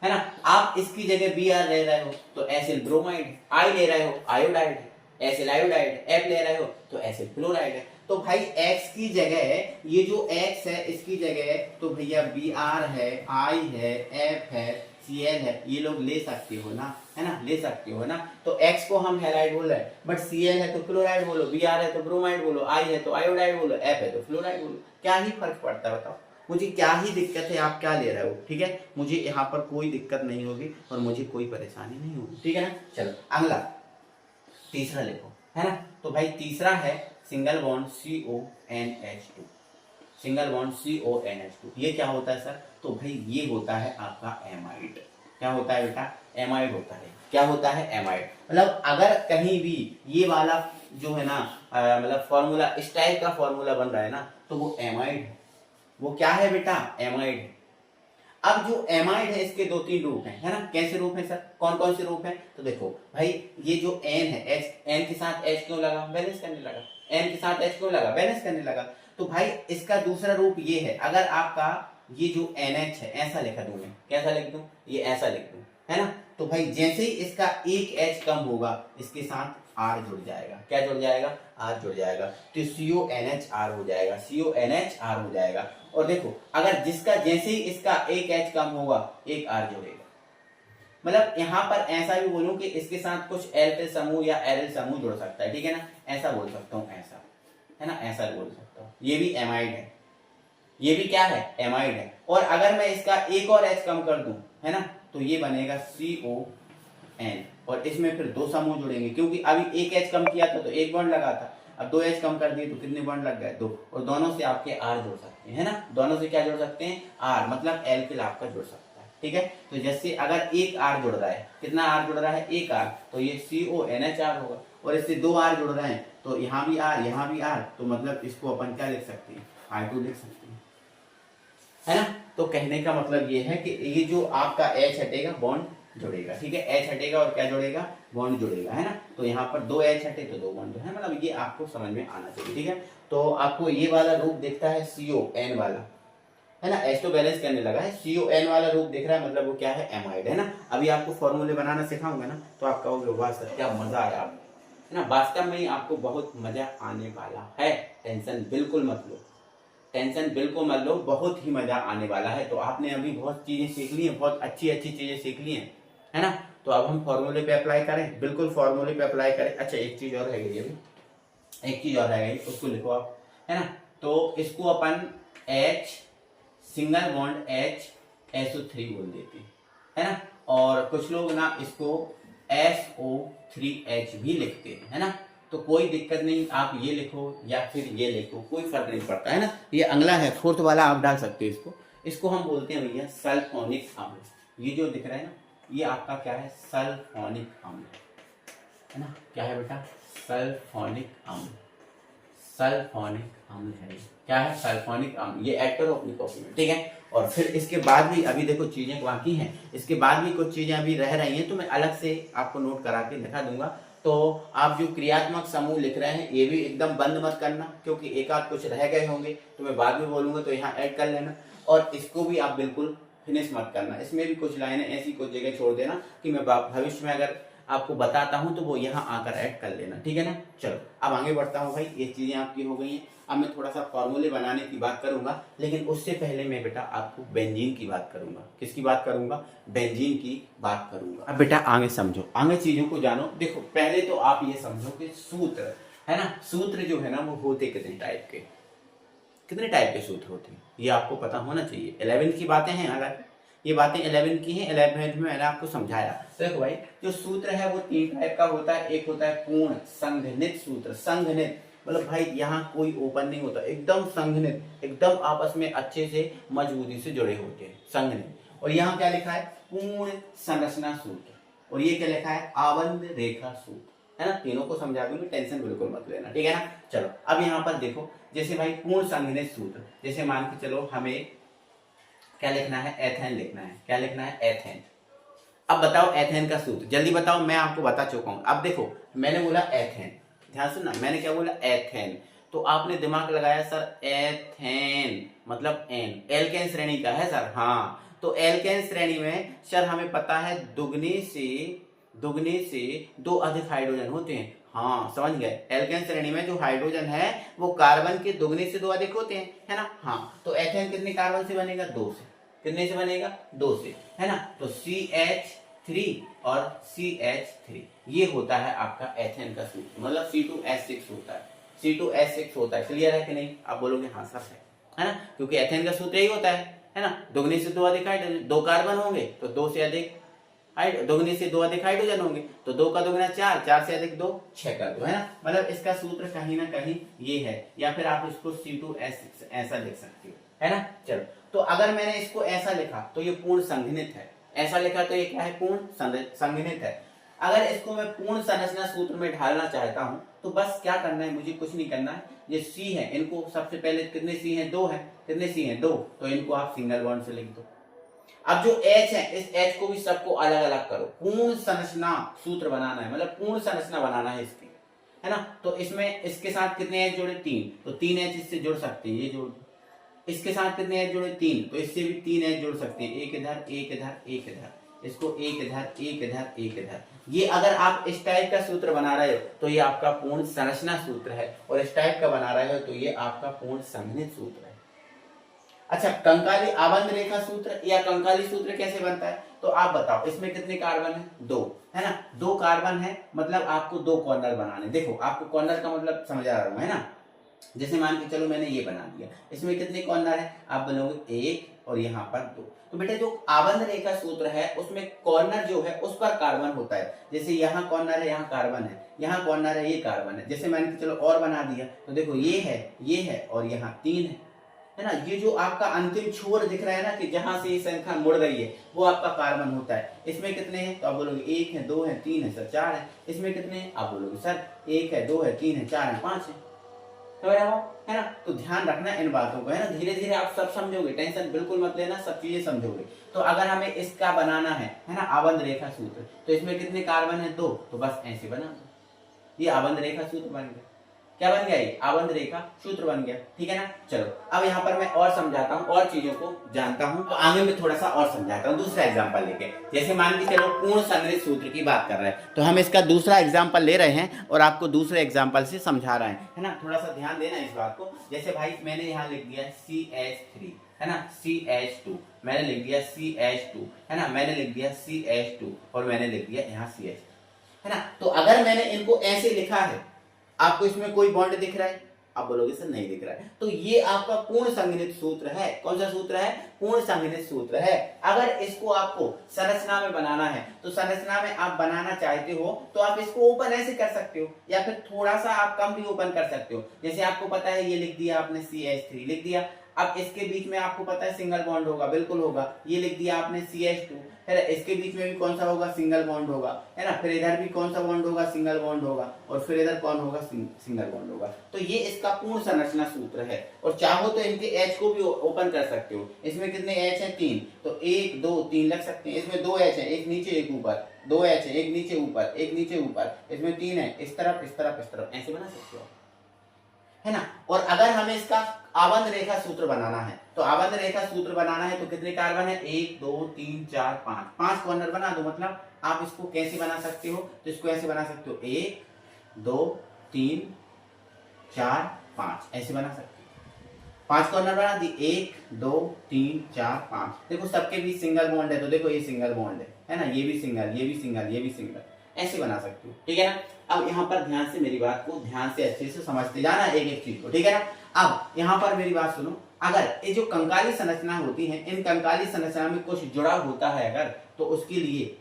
है ना। आप इसकी जगह Br ले रहे हो तो एसिल ब्रोमाइड, I ले रहे हो आयोडाइड, एसिल आयोडाइड, F ले रहे हो तो एसिल क्लोराइड है। तो भाई X की जगह ये जो X है इसकी जगह तो भैया Br है, I है, F है, Cl है, ये लोग ले सकते हो ना, है ना, ले सकते हो ना। तो X को हम हैलाइड बोल रहे हैं, बट Cl है तो क्लोराइड बोलो, Br है तो ब्रोमाइड बोलो, I है तो आयोडाइड बोलो, F है तो फ्लोराइड बोलो, क्या ही फर्क पड़ता है बताओ। मुझे क्या ही दिक्कत है, आप क्या ले रहे हो, ठीक है। मुझे यहाँ पर कोई दिक्कत नहीं होगी और मुझे कोई परेशानी नहीं होगी, ठीक है ना। चलो अगला तीसरा लिखो, है ना। तो भाई तीसरा है single bond CONH2, single bond CONH2। ये क्या होता है सर, तो भाई ये होता है आपका एमाइड। क्या होता है बेटा, एमाइड होता है। क्या होता है, एमाइड। मतलब अगर कहीं भी ये वाला जो है ना मतलब फॉर्मूला, इस टाइप का फॉर्मूला बन रहा है ना, तो वो एमाइड है। वो क्या है बेटा, एमाइड है। अब जो एमाइड है इसके दो तीन रूप हैं, है ना। कैसे रूप हैं सर, कौन कौन से रूप हैं, तो देखो भाई ये जो N है, H, N के साथ H क्यों लगा, बैलेंस करने लगा। N के साथ H क्यों लगा, बैलेंस करने लगा। तो भाई इसका दूसरा रूप ये है, अगर आपका ये जो NH है ऐसा लिखा दूं मैं, कैसा लिख दूं, ये ऐसा लिख दूं, है ना। तो भाई जैसे ही इसका एक H कम होगा इसके साथ R जुड़ जाएगा। क्या जुड़ जाएगा, R जुड़ जाएगा, तो CONHR हो जाएगा, CONHR हो जाएगा। और देखो अगर जिसका जैसे ही इसका एक H कम होगा एक R जुड़ेगा। मतलब यहाँ पर ऐसा भी बोलूं कि इसके साथ कुछ एल्किल समूह या एरिल समूह जुड़ सकता है, ठीक है ना, ऐसा बोल सकता हूँ, ऐसा, है ना, ऐसा बोल सकता हूँ। ये भी एमाइड है, ये भी क्या है, एमाइड है। और अगर मैं इसका एक और H कम कर दूं, है ना, तो ये बनेगा CON, और इसमें फिर दो समूह जुड़ेंगे, क्योंकि अभी एक H कम किया था तो एक बॉन्ड लगा था, अब दो H कम कर दिए तो कितने बॉन्ड लग गए, दो। और दोनों से आपके R जुड़ सकते हैं, है ना, दोनों से क्या जुड़ सकते हैं, R, मतलब एल्किल आपका जुड़ सकता है, ठीक है। तो जैसे अगर एक R जुड़ रहा है, कितना R जुड़ रहा है, एक R, तो ये CONHR होगा। और इससे दो R जुड़ रहे हैं तो यहाँ भी R, यहाँ भी R, तो मतलब इसको अपन क्या लिख सकते हैं, I2 लिख सकते हैं, है ना। तो कहने का मतलब ये है कि ये जो आपका H हटेगा, बॉन्ड जुड़ेगा, ठीक है। एच हटेगा और क्या जुड़ेगा, बॉन्ड जुड़ेगा, है ना। तो यहाँ पर 2 एच हटे तो 2 बॉन्ड है, मतलब ये आपको समझ में आना चाहिए, ठीक है। तो आपको ये वाला रूप दिखता है CON वाला, है ना। H तो बैलेंस करने लगा है, CON वाला रूप दिख रहा है, मतलब वो क्या है, एमाइड, है ना। अभी आपको फॉर्मूले बनाना सिखाऊंगा ना, तो आप कहोगे वाह सर क्या मजा आया, है ना। वास्तव में ही आपको बहुत मजा आने वाला है, टेंशन बिल्कुल मत लो, टेंशन बिल्कुल मत लो, बहुत ही मजा आने वाला है। तो आपने अभी बहुत चीजें सीख ली हैं, बहुत अच्छी अच्छी चीजें सीख ली हैं, है ना। तो अब हम फॉर्मूले पे अप्लाई करें, बिल्कुल फॉर्मूले पे अप्लाई करें। अच्छा एक चीज और रह गई अभी, एक चीज और रह गई, उसको लिखो आप, है ना। तो इसको अपन H single bond H SO3 बोल देते हैं, है ना। और कुछ लोग ना इसको SO3H भी लिखते हैं, है ना। तो कोई दिक्कत नहीं, आप ये लिखो या फिर ये लिखो, कोई फर्क नहीं पड़ता, है ना। ये अगला है, फोर्थ वाला आप डाल सकते हो इसको। इसको हम बोलते हैं भैया सल्फोनिक अम्ल। ये जो दिख रहा है ना, ये आपका क्या है, सल्फोनिक अम्ल, है ना। क्या है बेटा, सल्फोनिक अम्ल, सल्फोनिक अम्ल है, क्या है, सल्फोनिक अम्ल। ये ऐड करो अपनी कॉपी में, ठीक है। और फिर इसके बाद भी अभी देखो चीजें बाकी हैं, इसके बाद भी कुछ चीजें अभी रह रही हैं, तो मैं अलग से आपको नोट करा के दिखा दूंगा। तो आप जो क्रियात्मक समूह लिख रहे हैं ये भी एकदम बंद मत करना, क्योंकि एक आध कुछ रह गए होंगे तो मैं बाद में बोलूंगा, तो यहाँ ऐड कर लेना। और इसको भी आप बिल्कुल फिनिश मत करना, इसमें भी कुछ लाइनें ऐसी कुछ जगह छोड़ देना कि मैं भविष्य में अगर आपको बताता हूं तो वो यहाँ आकर ऐड कर लेना, ठीक है ना। चलो अब आगे बढ़ता हूँ भाई, ये चीजें आपकी हो गई हैं। अब मैं थोड़ा सा फॉर्मूले बनाने की बात करूंगा, लेकिन उससे पहले मैं बेटा आपको बेंजीन की बात करूंगा। किसकी बात करूंगा, बेंजीन की बात करूंगा। अब बेटा आगे समझो, आगे चीजों को जानो। देखो पहले तो आप ये समझो कि सूत्र, है ना, सूत्र जो है ना वो होते कितने टाइप के, कितने टाइप के सूत्र होते हैं ये आपको पता होना चाहिए। 11th की बातें हैं, अगर ये बातें 11 की हैं, 11th में मैंने आपको समझाया। तो देखो भाई जो सूत्र है वो 3 टाइप का होता है। एक होता है पूर्ण संघनित सूत्र, संघनित मतलब भाई यहाँ कोई ओपन नहीं होता, एकदम संघनित, एकदम आपस में अच्छे से मजबूती से जुड़े होते हैं, संघनित। और यहाँ क्या लिखा है, पूर्ण संरचना सूत्र। और ये क्या लिखा है, आबंध रेखा सूत्र, है ना। तीनों को समझा दूंगी, टेंशन बिल्कुल मत लेना, ठीक है ना। चलो अब यहाँ पर देखो, जैसे भाई पूर्ण संघनित सूत्र, जैसे मान के चलो हमें क्या लिखना है, एथेन लिखना है। क्या लिखना है, एथेन। अब बताओ एथेन का सूत्र, जल्दी बताओ, मैं आपको बता चुका हूं। अब देखो मैंने बोला एथेन, ध्यान सुनना, मैंने क्या बोला, एथेन। तो आपने दिमाग लगाया सर एथेन मतलब एन, एल्केन श्रेणी का है सर, हाँ। तो एल्केन श्रेणी में सर हमें पता है दुगने से 2 अधिक हाइड्रोजन होते हैं, हाँ समझ गए। एल्केन श्रेणी में जो हाइड्रोजन है वो कार्बन के दुगने से 2 अधिक होते हैं, है ना। हाँ तो एथेन कितने कार्बन से बनेगा, 2 से। कितने से बनेगा, 2 से, है ना। तो CH3 और CH3 ये होता है आपका एथेन का सूत्र, मतलब C2H6 होता है, C2H6 होता है। क्लियर है कि नहीं, आप बोलोगे हाँ सर है ना, क्योंकि एथेन का सूत्र यही होता है ना। दुगने से 2 अधिक हाइड्रोजन, 2 कार्बन होंगे तो 2 से अधिक दुगने से 2 अधिक हाइड्रोजन होंगे, तो 2 का दुगना 4, 4 से अधिक 2, 6 कर दो, है ना। मतलब इसका सूत्र कहीं ना कहीं ये है, या फिर आप इसको C2H6 ऐसा लिख सकते हो, है ना। चलो तो अगर मैंने इसको ऐसा लिखा तो ये पूर्ण संघनित है, ऐसा लिखा तो ये क्या है, पूर्ण संघनित है। अगर इसको मैं पूर्ण संरचना सूत्र में ढालना चाहता हूं तो बस क्या करना है, मुझे कुछ नहीं करना है। ये C है, इनको सबसे पहले कितने C है, 2 है, कितने C है, 2, तो इनको आप सिंगल बॉन्ड से लिख दो। अब जो H है, इस H को भी सबको अलग अलग करो, पूर्ण संरचना सूत्र बनाना है, मतलब पूर्ण संरचना बनाना है इसकी, है ना। तो इसमें इसके साथ कितने H जोड़े, 3, तो 3 H इससे जोड़ सकते हैं, ये जोड़। इसके साथ कितने H जोड़े, 3, तो इससे भी 3 H जोड़ सकते हैं, एक इधर एक इधर एक इधर, इसको एक इधर एक इधर एक इधर। ये अगर आप इस टाइप का सूत्र बना रहे हो तो ये आपका पूर्ण संरचना सूत्र है, और इस टाइप का बना रहे हो तो ये आपका पूर्ण संघनित सूत्र है। अच्छा कंकाली आबंध रेखा सूत्र या कंकाली सूत्र कैसे बनता है, तो आप बताओ, इसमें कितने कार्बन है, 2, है ना। 2 कार्बन है, मतलब आपको 2 कॉर्नर बनाने। देखो आपको कॉर्नर का मतलब समझ आ रहा हूं, है ना। जैसे मान के चलो मैंने ये बना दिया, इसमें कितने कॉर्नर है, आप बनोगे 1 और यहाँ पर 2। तो बेटा जो आबंध रेखा सूत्र है उसमें कॉर्नर जो है उस पर कार्बन होता है। जैसे यहाँ कॉर्नर है, यहाँ कार्बन है, यहाँ कॉर्नर है, ये कार्बन है। जैसे मान के चलो और बना दिया, तो देखो ये है और यहाँ 3 है ना। ये जो आपका अंतिम छोर दिख रहा है ना, कि जहां से ये संख्या मुड़ रही है, वो आपका कार्बन होता है। इसमें कितने हैं, तो आप बोलोगे 1 है, 2 है, 3 है सर, 4 है। इसमें कितने हैं, आप बोलोगे सर 1 है, 2 है, 3 है, 4 है, 5 है। समझ रहे हो, है ना। तो ध्यान रखना इन बातों को, है ना। धीरे धीरे आप सब समझोगे, टेंशन बिल्कुल मत लेना, सब चीजें समझोगे। तो अगर हमें इसका बनाना है ना, आबंध रेखा सूत्र, तो इसमें कितने कार्बन है? 2। तो बस ऐसे बना दो, ये आबंध रेखा सूत्र बन गया। क्या बन गया? ये आबंध रेखा सूत्र बन गया, ठीक है ना। चलो अब यहाँ पर मैं और समझाता हूँ, और चीजों को जानता हूँ, तो आगे में थोड़ा सा और समझाता हूँ दूसरा एग्जांपल लेके। जैसे मान के चलो पूर्ण संग्रहित सूत्र की बात कर रहे हैं, तो हम इसका दूसरा एग्जांपल ले रहे हैं और आपको दूसरे एग्जांपल से समझा रहे हैं, है ना। थोड़ा सा ध्यान देना इस बात को। जैसे भाई मैंने यहाँ लिख दिया CH3, है ना, CH2, मैंने लिख दिया CH2, है ना, मैंने लिख दिया CH2 और मैंने लिख दिया यहाँ CH, है ना। तो अगर मैंने इनको ऐसे लिखा है, आपको इसमें कोई बॉन्ड दिख रहा है? आप बोलोगे सर नहीं दिख रहा है। तो ये आपका पूर्ण संगृहीत सूत्र है। कौन सा सूत्र है? पूर्ण संगृहीत सूत्र है। अगर इसको आपको संरचना में बनाना है, तो संरचना में आप बनाना चाहते हो तो आप इसको ओपन ऐसे कर सकते हो, या फिर थोड़ा सा आप कम भी ओपन कर सकते हो। जैसे आपको पता है ये लिख दिया आपने CH3 लिख दिया, अब इसके बीच में आपको पता है सिंगल बॉन्ड होगा, बिल्कुल होगा। ये लिख दिया आपने CH2, है ना, इसके बीच में भी कौन सा होगा? सिंगल बॉन्ड होगा, है ना। फिर इधर भी कौन सा बॉन्ड होगा? सिंगल बॉन्ड होगा। और फिर इधर कौन होगा? सिंगल बॉन्ड होगा। तो ये इसका पूर्ण संरचना सूत्र है। और चाहो तो इनके H को भी ओपन कर सकते हो। इसमें कितने H है? 3। तो 1 2 3 लग सकते हैं। इसमें 2 H है, एक नीचे एक ऊपर, 2 H है, एक नीचे ऊपर, एक नीचे ऊपर। इसमें 3 है, इस तरफ इस तरफ इस तरफ, ऐसे बना सकते हो, है ना। और अगर हमें इसका आबंध रेखा सूत्र बनाना है, तो आबंध रेखा सूत्र बनाना है तो कितने कार्बन है? 1 2 3 4 5, 5 कॉर्नर बना दो। मतलब आप इसको कैसे बना सकते हो? तो इसको ऐसे बना सकते हो, 1 2 3 4 5, ऐसे बना सकते हो। 5 कॉर्नर बना दी, 1 2 3 4 5। देखो सबके बीच सिंगल बॉन्ड है, तो देखो ये सिंगल बॉन्ड है ना, ये भी सिंगल, ये भी सिंगल, ये भी सिंगल, ऐसे बना सकते हो, ठीक है ना। अब यहाँ पर ध्यान से मेरी बात को ध्यान से अच्छे से समझते जाना एक एक चीज को, ठीक है ना। अब यहाँ पर मेरी बात सुनो, अगर ये जो कंकाली संरचना होती है, इन कंकाली संरचना में कुछ जुड़ा होता है अगर, तो उसके लिए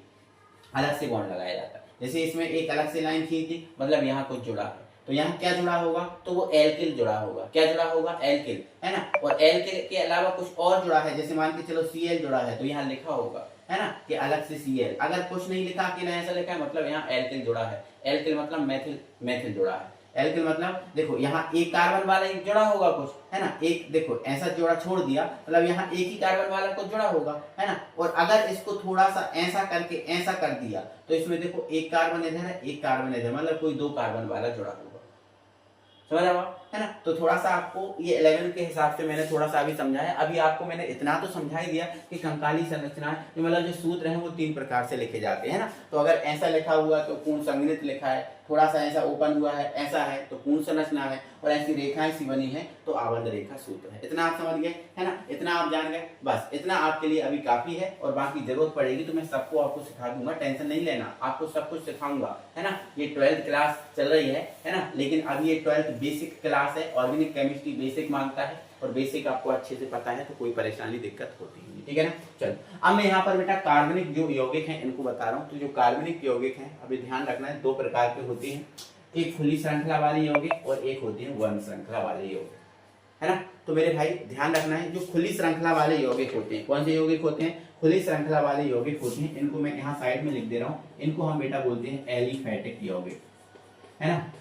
अलग से बॉन्ड लगाया जाता है। जैसे इसमें एक अलग से लाइन खींची, मतलब यहाँ कुछ जुड़ा है, तो यहाँ क्या जुड़ा होगा? तो वो एल्किल जुड़ा होगा। क्या जुड़ा होगा? एल्किल, है ना। और एल्किल के अलावा कुछ और जुड़ा है, जैसे मान के चलो Cl जुड़ा है, तो यहाँ लिखा होगा, है ना, कि अलग से Cl। अगर कुछ नहीं लिखा, अकेला ऐसा लिखा है, मतलब यहाँ एल्किल जुड़ा है। एल्किल मतलब मैथिल, मैथिल जुड़ा है। एल्किल मतलब देखो यहाँ एक कार्बन वाला एक जुड़ा होगा कुछ, है ना, एक देखो ऐसा जोड़ा छोड़ दिया, मतलब यहाँ एक ही कार्बन वाला कुछ जुड़ा होगा, है ना। और अगर इसको थोड़ा सा ऐसा करके ऐसा कर दिया, तो इसमें देखो एक कार्बन इधर है, एक कार्बन इधर, मतलब कोई 2 कार्बन वाला जुड़ा होगा। समझ रहा है ना। तो थोड़ा सा आपको ये 11 के हिसाब से मैंने थोड़ा सा अभी समझाया। अभी आपको मैंने इतना तो समझा ही दिया कि कंकाली संरचना, मतलब जो सूत्र हैं वो 3 प्रकार से लिखे जाते हैं ना। तो अगर ऐसा लिखा हुआ तो पूर्ण संगृहीत लिखा है, थोड़ा सा ऐसा ओपन हुआ है, ऐसा है तो पूर्ण संरचना है, और ऐसी रेखाएं सी बनी है तो आबंध रेखा सूत्र है। इतना आप समझ गए, है ना, इतना आप जान गए, बस इतना आपके लिए अभी काफी है। और बाकी जरूरत पड़ेगी तो मैं सबको आपको सिखा दूंगा, टेंशन नहीं लेना, आपको सब कुछ सिखाऊंगा, है ना। ये 12th क्लास चल रही है ना, लेकिन अभी ये 12th बेसिक क्लास है। ऑर्गेनिक केमिस्ट्री बेसिक मांगता है, और बेसिक आपको अच्छे से पता है तो कोई परेशानी दिक्कत होती नहीं, ठीक है ना। चलो अब मैं यहाँ पर बेटा कार्बनिक जो यौगिक हैं इनको बता रहा हूँ। तो जो कार्बनिक यौगिक हैं, अभी ध्यान रखना है, 2 प्रकार के होते हैं, एक खुली श्रृंखला वाली यौगिक और एक होती है वर्ण श्रृंखला वाले यौगिक, है ना। तो मेरे भाई ध्यान रखना है, जो खुली श्रृंखला वाले यौगिक होते हैं, कौन से यौगिक होते हैं? खुली श्रृंखला वाले यौगिक होते हैं। इनको मैं यहाँ साइड में लिख दे रहा हूँ, इनको हम बेटा बोलते हैं एलिफैटिक यौगिक, है ना।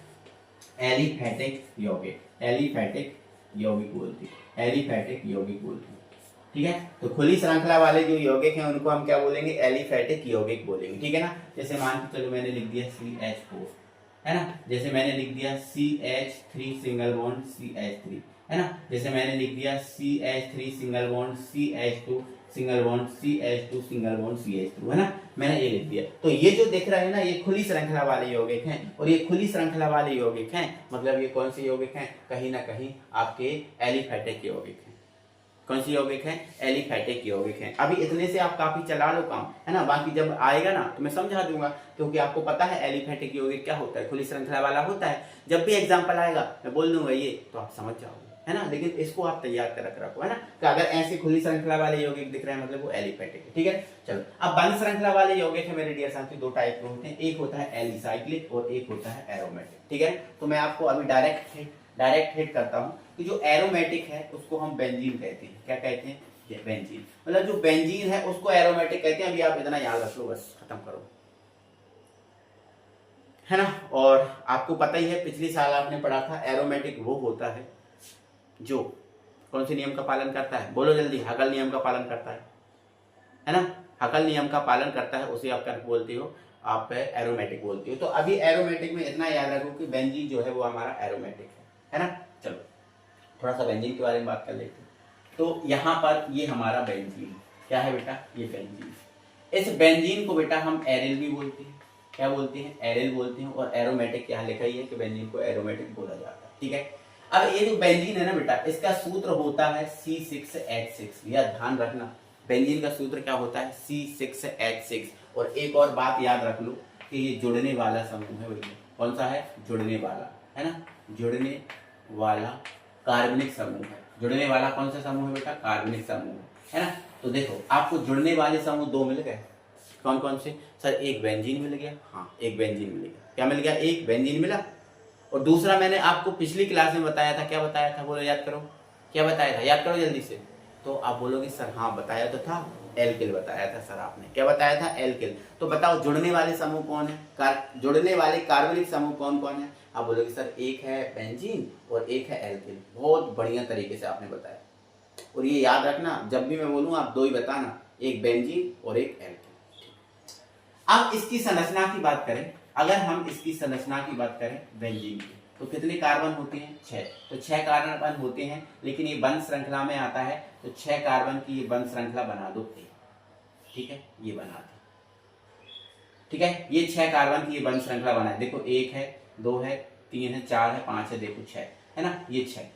एलिफैटिक यौगिक, एलिफैटिक यौगिक बोलते हैं, एलिफैटिक यौगिक बोलते हैं, ठीक है। तो खुली श्रृंखला वाले जो यौगिक हैं उनको हम क्या बोलेंगे? एलिफैटिक यौगिक बोलेंगे, ठीक है ना। जैसे मान के चलो मैंने लिख दिया CH4, है ना, जैसे मैंने लिख दिया CH3 सिंगल बॉन्ड CH3, है ना, जैसे मैंने लिख दिया CH3 single bond CH2 single bond CH2 single bond CH2, है ना, मैंने ये लिख दिया। तो ये जो दिख रहा है ना, ये खुली श्रृंखला वाले यौगिक हैं, और ये खुली श्रृंखला वाले यौगिक हैं, मतलब ये कौन से यौगिक हैं? कहीं ना कहीं आपके एलिफैटिक यौगिक हैं। कौन सी यौगिक है? एलिफैटिक यौगिक है। अभी इतने से आप काफी चला लो काम, है ना, बाकी जब आएगा ना तो मैं समझा दूंगा, क्योंकि आपको पता है एलिफैटिक यौगिक क्या होता है, खुली श्रृंखला वाला होता है। जब भी एग्जांपल आएगा मैं बोल दूंगा ये, तो आप समझ जाओगे, है ना। लेकिन इसको आप तैयार कर रखो, है ना, कि अगर ऐसी खुली श्रृंखला वाले यौगिक दिख रहे हैं मतलब वो एलिफैटिक है, ठीक है। चलो अब बंद श्रृंखला वाले यौगिक है मेरे डियर साथी, 2 टाइप के होते हैं, एक होता है एलिसाइक्लिक और एक होता है एरोमेटिक, ठीक है। तो मैं आपको अभी डायरेक्ट हिट करता हूँ कि जो एरोमेटिक है उसको हम बेंजीन कहते हैं। क्या कहते हैं? बेंजीन, मतलब जो बेंजीन है उसको एरोमेटिक कहते हैं। अभी आप इतना याद रख लो, बस खत्म करो, है ना। और आपको पता ही है, पिछले साल आपने पढ़ा था एरोमेटिक वो होता है जो कौन से नियम का पालन करता है, बोलो जल्दी, हगल नियम का पालन करता है ना, हगल नियम का पालन करता है, उसे आप क्या बोलते हो, आप एरोमेटिक बोलते हो। तो अभी एरोमेटिक में इतना याद रखो कि बेंजीन जो है वो हमारा एरोमेटिक है ना। चलो थोड़ा सा बेंजीन के बारे में बात कर लेते हैं। तो यहाँ पर ये हमारा बेंजीन क्या है बेटा, ये बेंजीन। इस बेंजीन को बेटा हम एरिल भी बोलते हैं, क्या बोलते हैं, एरिल बोलते हैं। और एरोमेटिक यहाँ लिखा ही है कि बेंजीन को एरोमेटिक बोला जाता है, ठीक है। अब ये जो बेंजीन है ना बेटा, इसका सूत्र होता है C6H6। यह ध्यान रखना, बेंजीन का सूत्र क्या होता है, C6H6। और एक और बात याद रख लो कि ये जुड़ने वाला समूह है भैया। कौन सा है, जुड़ने वाला, है ना, जुड़ने वाला कार्बनिक समूह है। जुड़ने वाला कौन सा समूह है बेटा, कार्बनिक समूह है ना। तो देखो आपको जुड़ने वाले समूह दो मिल गए, कौन कौन से सर, एक बेंजीन मिल गया, हाँ एक बेंजीन मिल गया, क्या मिल गया, एक बेंजीन मिला। और दूसरा मैंने आपको पिछली क्लास में बताया था, क्या बताया था, बोलो याद करो, क्या बताया था, याद करो जल्दी से। तो आप बोलोगे सर हाँ बताया तो था, एल्किल बताया था सर आपने, क्या बताया था, एल्किल। तो बताओ जुड़ने वाले समूह कौन है, जुड़ने वाले कार्बनिक समूह कौन कौन है। आप बोलोगे सर एक है बेंजीन और एक है एल्किल। बहुत बढ़िया तरीके से आपने बताया। और ये याद रखना, जब भी मैं बोलूँ आप दो ही बताना, एक बेंजीन और एक एल्किल। अब इसकी संरचना की बात करें, अगर हम इसकी संरचना की बात करें बेंजीन की, तो कितने कार्बन होते हैं, 6। तो 6 कार्बन होते हैं, लेकिन ये बंध श्रृंखला में आता है, तो 6 कार्बन की ये बंध श्रृंखला बना दो, ठीक है, ये बना दो, ठीक है। ये 6 कार्बन की ये बंध श्रृंखला बनाए, देखो 1 है, 2 है, 3 है, 4 है, 5 है, देखो 6 है ना, ये 6।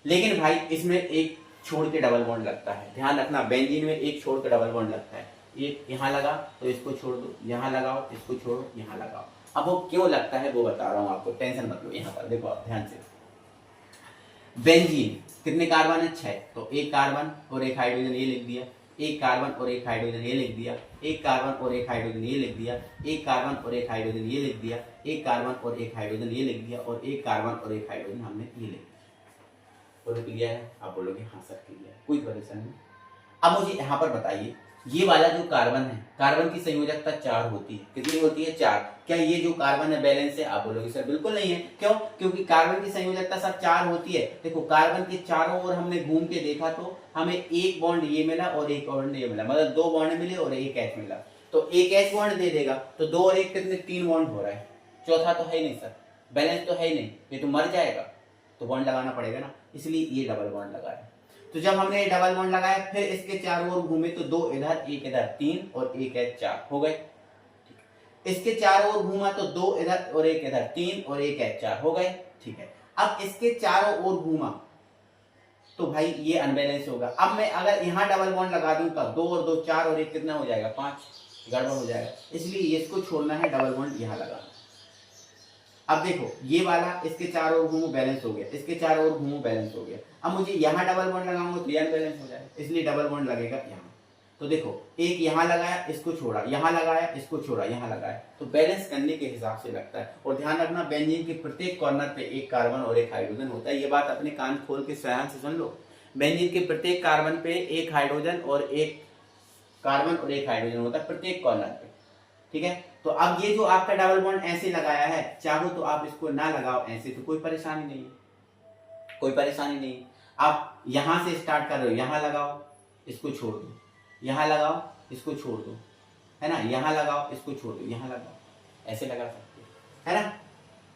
लेकिन भाई इसमें एक छोड़ के डबल बॉन्ड लगता है, ध्यान रखना, बेंजीन में एक छोड़ के डबल बॉन्ड लगता है। ये यहाँ लगा तो इसको छोड़ दो, यहाँ लगाओ इसको छोड़ो, यहाँ लगाओ। अब वो क्यों लगता है वो बता रहा हूँ आपको, टेंशन मत लो। यहाँ पर देखो आप ध्यान से, बेंजीन कितने कार्बन है, 6। तो एक कार्बन और एक हाइड्रोजन ये लिख दिया, एक कार्बन और एक हाइड्रोजन ये लिख दिया, एक कार्बन और एक हाइड्रोजन ये लिख दिया, एक कार्बन और एक हाइड्रोजन ये लिख दिया, एक कार्बन और एक हाइड्रोजन ये लिख दिया, और एक कार्बन और एक हाइड्रोजन हमने ये लिख दिया। बोलो क्लियर है, आप बोलोगे हाँ सर क्लियर है, कोई परेशानी नहीं। अब मुझे यहाँ पर बताइए, ये वाला जो कार्बन है, कार्बन की संयोजकता 4 होती है, कितनी होती है, 4। क्या ये जो कार्बन है बैलेंस है, आप बोलोगे सर बिल्कुल नहीं है, क्यों, क्योंकि कार्बन की संयोजकता सर 4 होती है। देखो कार्बन के चारों ओर हमने घूम के देखा तो हमें एक बॉन्ड ये मिला और एक बॉन्ड ये मिला, मतलब 2 बॉन्ड मिले और एक H मिला। तो एक H बॉन्ड दे देगा तो 2 और 1 कितने, 3 बॉन्ड हो रहा है, चौथा तो है ही नहीं सर, बैलेंस तो है ही नहीं, ये तो मर जाएगा, तो बॉन्ड लगाना पड़ेगा ना, इसलिए ये डबल बॉन्ड लगाया। तो जब हमने ये डबल बॉन्ड लगाया, फिर इसके चारों ओर घूमे तो 2 इधर, एक इधर, 3 और एक है 4 हो गए। इसके चारों ओर घूमा तो 2 इधर और एक इधर, 3 और एक है 4 हो गए, ठीक है। अब इसके चारों ओर घूमा तो भाई ये अनबैलेंस होगा। अब मैं अगर यहाँ डबल बॉन्ड लगा दूं तो 2 और 2 4 और 1 कितना हो जाएगा, 5, गड़बड़ हो जाएगा, इसलिए इसको छोड़ना है, डबल बॉन्ड यहाँ लगा। अब देखो ये वाला इसके चारों ओर घूमो बैलेंस हो गया, इसके चारों ओर घूमो बैलेंस हो गया। अब मुझे यहाँ डबल बॉन्ड लगाऊंगा तो ये अनबैलेंस हो जाएगा, इसलिए डबल बॉन्ड लगेगा यहाँ। तो देखो एक यहाँ लगाया इसको छोड़ा, यहाँ लगाया इसको छोड़ा, यहाँ लगाया, तो बैलेंस करने के हिसाब से लगता है। और ध्यान रखना बेंजीन के प्रत्येक कॉर्नर पे एक कार्बन और एक हाइड्रोजन होता है, ये बात अपने कान खोल के ध्यान से सुन लो। बेंजीन के प्रत्येक कार्बन पे एक हाइड्रोजन और एक कार्बन और एक हाइड्रोजन होता है प्रत्येक कॉर्नर पे, ठीक है। तो अब ये जो आपका डबल बॉन्ड ऐसे लगाया है, चाहो तो आप इसको ना लगाओ ऐसे, तो कोई परेशानी नहीं है, कोई परेशानी नहीं। आप यहां से स्टार्ट कर रहे हो, यहां लगाओ इसको छोड़ दो, यहां लगाओ इसको छोड़ दो, है ना, यहां लगाओ इसको छोड़ दो, यहां लगाओ, ऐसे लगा सकते हो, है ना।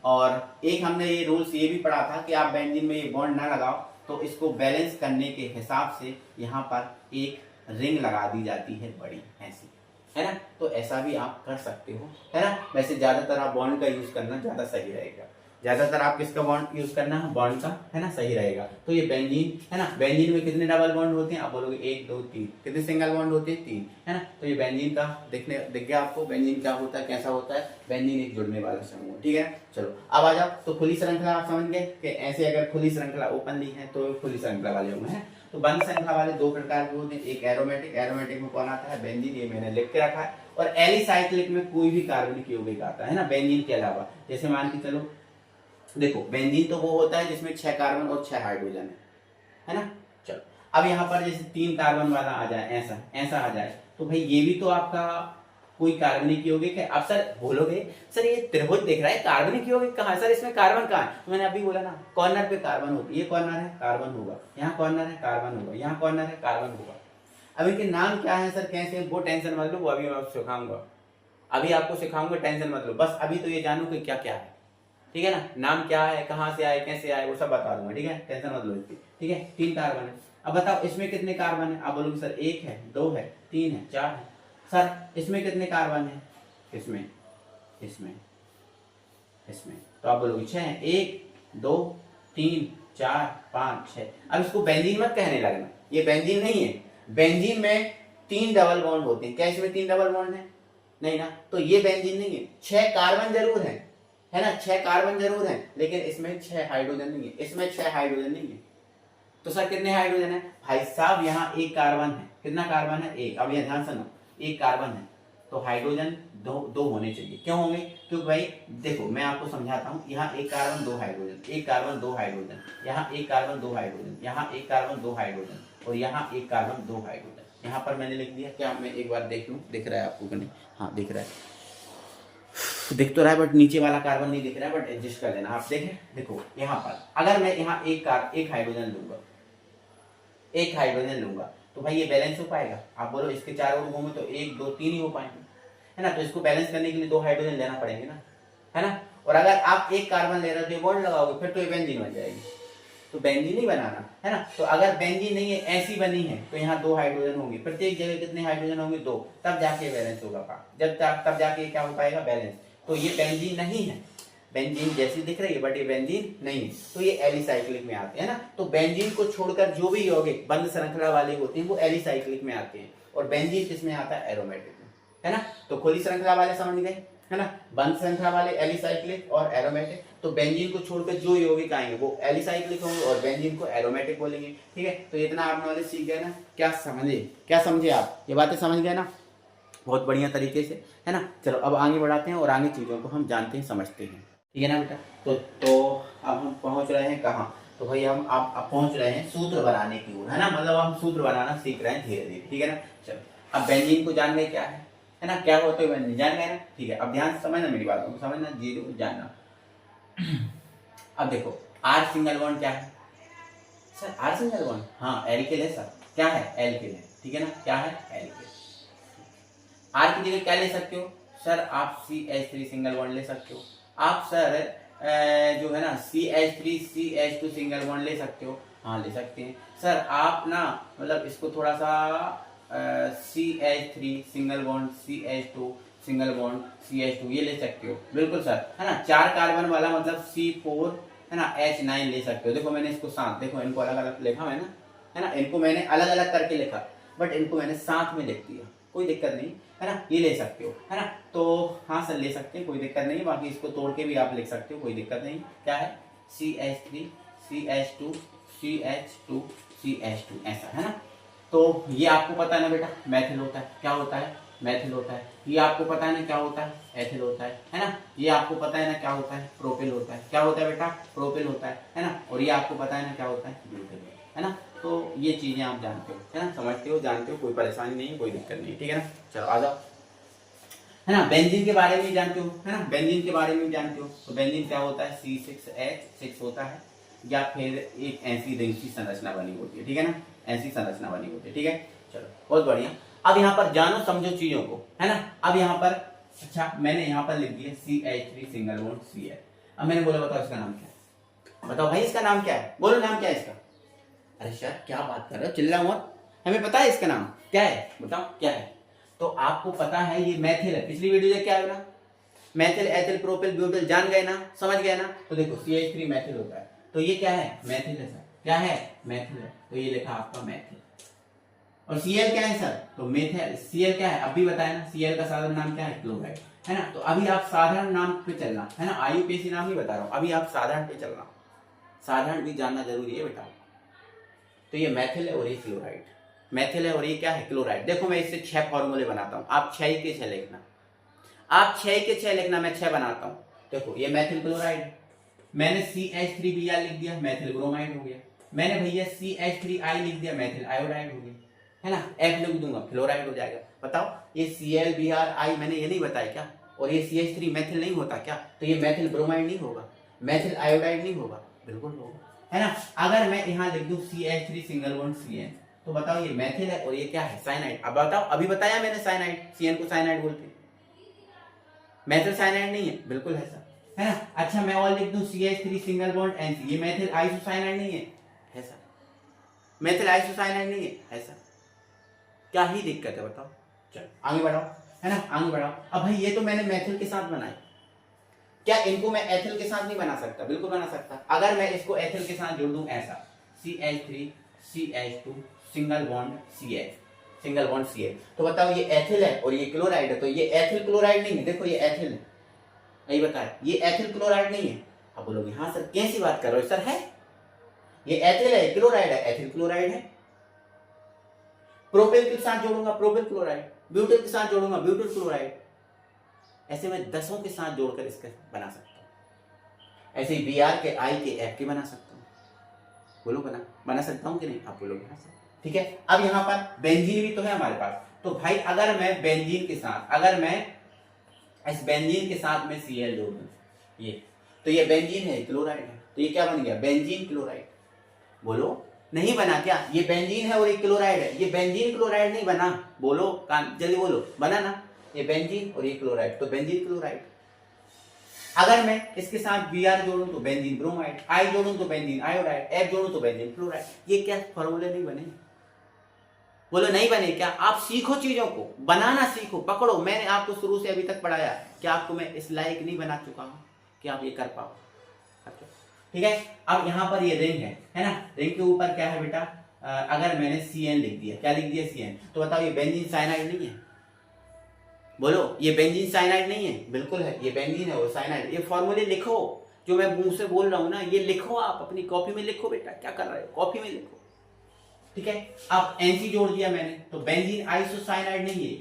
और एक हमने ये रूल्स ये भी पढ़ा था कि आप बेंजीन में ये बॉन्ड ना लगाओ, तो इसको बैलेंस करने के हिसाब से यहाँ पर एक रिंग लगा दी जाती है बड़ी ऐसी, है ना। तो ऐसा भी आप कर सकते हो, है ना। वैसे ज्यादातर आप बॉन्ड का यूज करना ज्यादा सही रहेगा, ज्यादातर आप किसका बॉन्ड यूज करना है, बॉन्ड का, है ना, सही रहेगा। तो ये बेंजीन है ना, बेंजीन में कितने डबल बॉन्ड होते हैं, आप बोलोगे 1 2 3, कितने सिंगल बॉन्ड होते हैं, 3, है ना। तो ये बेंजीन का दिख गया आपको, बेंजीन क्या होता है, कैसा होता है, बेंजीन एक जुड़ने वाला समूह, ठीक है। चलो अब आ जाओ, तो खुली श्रृंखला आप समझ गए कि ऐसे अगर खुली श्रृंखला ओपनली है तो खुली श्रृंखला वाले होंगे, है। तो बंद श्रृंखला वाले 2 प्रकार के होते हैं, एक एरोमेटिक, एरोमेटिक में कौन आता है, बेंजीन, ये मैंने लिख के रखा है। और एलिसाइक्लिक में कोई भी कार्बनिक यौगिक आता है ना बेंजीन के अलावा, जैसे मान के चलो देखो बेंजीन तो वो होता है जिसमें 6 कार्बन और 6 हाइड्रोजन है ना। चलो अब यहाँ पर जैसे 3 कार्बन वाला आ जाए, ऐसा ऐसा आ जाए, तो भाई ये भी तो आपका कोई कार्बनिक यौगिक है। अब सर बोलोगे सर ये त्रिभुज दिख रहा है, कार्बनिक यौगिक कहाँ है सर, इसमें कार्बन कहाँ है? तो मैंने अभी बोला ना, कॉर्नर पे कार्बन होगा, ये कॉर्नर है कार्बन होगा, यहाँ कॉर्नर है कार्बन होगा, यहाँ कॉर्नर है कार्बन होगा। अब इनके नाम क्या है सर, कैसे, वो टेंशन मत लो, वो अभी मैं आपको सिखाऊंगा, अभी आपको सिखाऊंगा, टेंशन मत लो, बस अभी तो ये जानो कि क्या क्या है, ठीक है ना, नाम क्या है, कहाँ से आए, कैसे आए, वो सब बता दूंगा, ठीक है, टेंशन मत लो इसकी, ठीक है। 3 कार्बन है। अब बताओ इसमें कितने कार्बन है? आप बोलोगे सर 1 है, 2 है, 3 है, 4 है। सर इसमें कितने कार्बन है? इसमें इसमें इसमें तो आप बोलोगे 6 है। 1 2 3 4 5 6। अब इसको बेंजीन मत कहने लगना, ये बेंजीन नहीं है। बेंजीन में 3 डबल बॉन्ड होते हैं, क्या इसमें 3 डबल बॉन्ड है? नहीं ना, तो ये बेंजीन नहीं है। 6 कार्बन जरूर है ना, 6 कार्बन जरूर है, लेकिन इसमें 6 हाइड्रोजन नहीं है, इसमें 6 हाइड्रोजन नहीं है। तो सर कितने हाइड्रोजन है? भाई साहब यहाँ 1 कार्बन है, कितना कार्बन है? 1। अब यहाँ ध्यान सुनो, 1 कार्बन है तो हाइड्रोजन दो होने चाहिए। क्यों होंगे? क्योंकि भाई देखो मैं आपको समझाता हूँ, यहाँ 1 कार्बन 2 हाइड्रोजन, 1 कार्बन 2 हाइड्रोजन, यहाँ 1 कार्बन 2 हाइड्रोजन, यहाँ 1 कार्बन 2 हाइड्रोजन, और यहाँ 1 कार्बन 2 हाइड्रोजन। यहाँ पर मैंने लिख दिया, क्या मैं एक बार देख लूँ, दिख रहा है आपको कि नहीं? हाँ दिख रहा है, दिख तो रहा है, बट नीचे वाला कार्बन नहीं दिख रहा है, बट एडजस्ट कर लेना। आप देखें, देखो यहाँ पर अगर मैं यहाँ एक हाइड्रोजन लूंगा, 1 हाइड्रोजन लूंगा, तो भाई ये बैलेंस हो पाएगा? आप बोलो इसके 4 और घूमे तो 1 2 3 ही हो पाएंगे, है ना। तो इसको बैलेंस करने के लिए 2 हाइड्रोजन लेना पड़ेंगे ना, है ना। और अगर आप 1 कार्बन ले रहे हो तो बॉन्ड लगाओगे, फिर तो ये बेंजीन बन जाएगी। तो बेंजीन नहीं बनाना, है ना। तो अगर बेंजीन नहीं है, ऐसी बनी है, तो यहाँ 2 हाइड्रोजन होंगे, प्रत्येक जगह कितने हाइड्रोजन होंगे? 2। तब जाके बैलेंस होगा, जब तब जाके क्या हो पाएगा? बैलेंस। तो ये बेंजीन नहीं है, बेंजीन जैसी दिख रही है बट ये बेंजीन नहीं है, तो ये एलिसाइक्लिक में आते हैं ना। तो बेंजीन को छोड़कर जो भी यौगिक बंद श्रृंखला वाले होते हैं वो एलिसाइक्लिक में आते हैं, और बेंजीन किसमें आता है? एरोमेटिक में, है ना। तो खुली श्रृंखला वाले समझ गए, है ना, बंद श्रृंखला वाले एलिसाइक्लिक और एरोमेटिक। तो बेंजीन को छोड़कर जो यौगिक आएंगे वो एलिसाइक्लिक होंगे और बेंजीन को एरोमेटिक बोलेंगे, ठीक है। तो इतना आप नॉलेज सीख गए ना, क्या समझे आप? ये बातें समझ गए ना, बहुत बढ़िया तरीके से, है ना। चलो अब आगे बढ़ाते हैं और आगे चीजों को हम जानते हैं, समझते हैं, ठीक है ना बेटा। तो अब हम पहुंच रहे हैं कहाँ? तो भाई हम आप पहुंच रहे हैं सूत्र बनाने की ओर, है ना, मतलब हम सूत्र बनाना सीख रहे हैं धीरे धीरे, ठीक है ना। चलो अब बेंजीन को जान गए क्या है ना, क्या होते हैं बेंजीन जान गए ना, ठीक है। अब ध्यान से समझना मेरी बात को, समझना, जीरो जानना। अब देखो आर सिंगल बॉन्ड क्या है सर? आर सिंगल बॉन्ड, हाँ एल्किल है सर। क्या है? एल्किल है, ठीक है ना। क्या है? एल्किल। आर की जगह क्या ले सकते हो सर? आप CH3 सिंगल बॉन्ड ले सकते हो। आप सर जो है ना CH3 CH2 सिंगल बॉन्ड ले सकते हो, हाँ ले सकते हैं सर। आप ना मतलब इसको थोड़ा सा CH3 single bond CH2 single bond CH2 ये ले सकते हो, बिल्कुल सर, है ना। 4 कार्बन वाला मतलब C4, है ना, H9 ले सकते हो। देखो मैंने इसको साथ, देखो इनको अलग अलग लिखा है ना, है ना, इनको मैंने अलग अलग करके लिखा, बट इनको मैंने साथ में लिख दिया, कोई दिक्कत नहीं, है ना। ये ले सकते हो, है ना। तो हाँ सर ले सकते हैं, कोई दिक्कत नहीं। बाकी इसको तोड़ के भी आप लिख सकते हो, कोई दिक्कत नहीं। क्या है? CH3 CH2 CH2 CH2 ऐसा, है ना। तो ये आपको पता है ना बेटा, मैथिल होता है। क्या होता है? मैथिल होता है। ये आपको पता है ना क्या होता है? एथिल होता है ना। ये आपको पता है ना क्या होता है? प्रोपिल होता है। क्या होता है बेटा? प्रोपिल होता है ना। और ये आपको पता है ना क्या होता है? ब्यूटेन, है ना। तो ये चीजें आप जानते हो, है ना, समझते हो, जानते हो, कोई परेशानी नहीं, कोई दिक्कत नहीं, ठीक है ना। चलो आ जाओ, है ना। बेंजीन के बारे में जानते हो, है ना, बेंजीन के बारे में जानते हो। तो बेंजीन क्या होता है? C6H6 होता है, या फिर एक ऐसी रिंग की संरचना बनी होती है, ठीक है ना, ऐसी संरचना बनी होती है, ठीक है। चलो बहुत बढ़िया। अब यहाँ पर जानो समझो चीजों को, है ना। अब यहाँ पर अच्छा मैंने यहाँ पर लिख दिया CH3 सिंगल बॉन्ड Cl। अब मैंने बोला बताओ इसका नाम क्या है? बताओ भाई इसका नाम क्या है? बोलो नाम क्या है इसका? अरे सर क्या बात कर रहे हो, चिल्लाओ मत, हमें पता है इसका नाम क्या है, बताओ क्या है। तो आपको पता है ये मैथिल है, पिछली वीडियो देख के आए ना, मैथिल एथिल प्रोपिल ब्यूटिल, जान गए ना, समझ गए ना। तो देखो CH3 मैथिल होता है, तो ये क्या है? मैथिल है सर। क्या है? मैथिल है, तो ये लिखा आपका मैथिल। और Cl क्या है सर? तो मेथिल। Cl क्या है? अभी बताया ना, Cl का साधारण नाम क्या है? क्लोराइड, है ना। तो अभी आप साधारण नाम पे चलना, है ना, IUPAC नाम नहीं बता रहा हूँ, अभी आप साधारण पे चलना, साधारण भी जानना जरूरी है बेटा। तो ये मैथिल है और ये क्लोराइड, मैथिल है और ये क्या है? क्लोराइड। देखो मैं इससे 6 फॉर्मूले बनाता हूँ, आप 6 के 6 लिखना, आप 6 के 6 लिखना, मैं 6 बनाता हूँ। देखो ये मैथिल क्लोराइड, मैंने CH3Br लिख दिया, मैथिल ब्रोमाइड हो गया। मैंने भैया CH3I लिख दिया, मैथिल आयोडाइड हो गया, है ना। F लिख दूंगा, फ्लोराइड हो जाएगा। बताओ, ये ClBr मैंने ये नहीं बताया क्या? और ये CH3 मेथिल नहीं होता क्या? तो ये मेथिल ब्रोमाइड नहीं होगा, मेथिल आयोडाइड नहीं होगा? बिल्कुल होगा, है ना। अगर मैं यहाँ लिख दूं CH3 सिंगल बॉन्ड CN, तो बताओ ये मेथिल है और ये क्या है? साइनाइड। अब बताओ, अभी बताया मैंने साइनाइड, CN को साइनाइड बोलते हैं, मेथिल साइनाइड नहीं है? बिल्कुल है सर, है ना। अच्छा मैं और लिख दूं CH3 सिंगल बॉन्ड NC, ये मेथिल आइसोसाइनाइड नहीं है? है सर, मेथिल आइसोसाइनाइड नहीं है सर। क्या ही दिक्कत है बताओ? चलो आगे बढ़ाओ, है ना, आगे बढ़ाओ। अब भाई ये तो मैंने मेथिल के साथ बनाई, क्या इनको मैं एथिल के साथ नहीं बना सकता? बिल्कुल बना सकता। अगर मैं इसको एथिल के साथ जोड़ दूं ऐसा, CH3 CH2 single bond CH, single bond CH, तो बताओ ये एथिल है और ये क्लोराइड है, तो ये एथिल क्लोराइड नहीं है। देखो ये एथिल है, यही बताया, ये एथिल क्लोराइड नहीं है। अब बोलोगे हाँ सर कैसी बात कर रहे हो सर? है, ये एथिल है, क्लोराइड है, एथिल क्लोराइड है। प्रोपेल के साथ जोड़ूंगा प्रोपेल क्लोराइड, ब्यूटेल के साथ जोड़ूंगा ब्यूटेल क्लोराइड, ऐसे मैं 10 के साथ जोड़कर इसका बना सकता हूं। ऐसे ही Br के I के F के बना सकता हूं। बोलो बना सकता हूं कि नहीं? आप बोलोगे हाँ सर, ठीक है। अब यहाँ पर बेंजीन भी तो है हमारे पास, तो भाई अगर मैं बेंजीन के साथ, अगर मैं इस बेंजीन के साथ में Cl जोड़ दूं, ये तो ये बेंजीन है, क्लोराइड है, तो ये क्या बन गया? Benzene chloride. बोलो नहीं बना क्या? ये बेंजीन है और ये क्लोराइड है, ये बेंजीन क्लोराइड नहीं बना? बोलो जल्दी बोलो, बना ना? ये बेंजीन और ये क्लोराइड, तो बेंजीन क्लोराइड। अगर मैं इसके साथ Br जोड़ूं तो बेंजीन ब्रोमाइड, I जोड़ूं तो बेंजीन आयोडाइड, F जोड़ूं तो बेंजीन फ्लोराइड। ये क्या फॉर्मूले नहीं बने? बोलो नहीं बने क्या? आप सीखो, चीजों को बनाना सीखो, पकड़ो। मैंने आपको शुरू से अभी तक पढ़ाया, क्या आपको मैं इस लायक नहीं बना चुका हूं कि आप ये कर पाओ? ठीक है। अब यहाँ पर ये रिंग है ना, रिंग के ऊपर क्या है बेटा? अगर मैंने Cn लिख दिया, क्या लिख दिया? Cn, तो बताओ ये बेंजीन साइनाइड नहीं है? बोलो ये बेंजीन साइनाइड नहीं है? बिल्कुल है, ये बेंजीन है और साइनाइड। ये फॉर्मूले लिखो, जो मैं मुंह से बोल रहा हूं ना, ये लिखो, आप अपनी कॉपी में लिखो बेटा। क्या कर रहे हो? कॉपी में लिखो, ठीक है। अब NC जोड़ दिया मैंने, तो बेंजीन आइसोसाइनाइड नहीं है?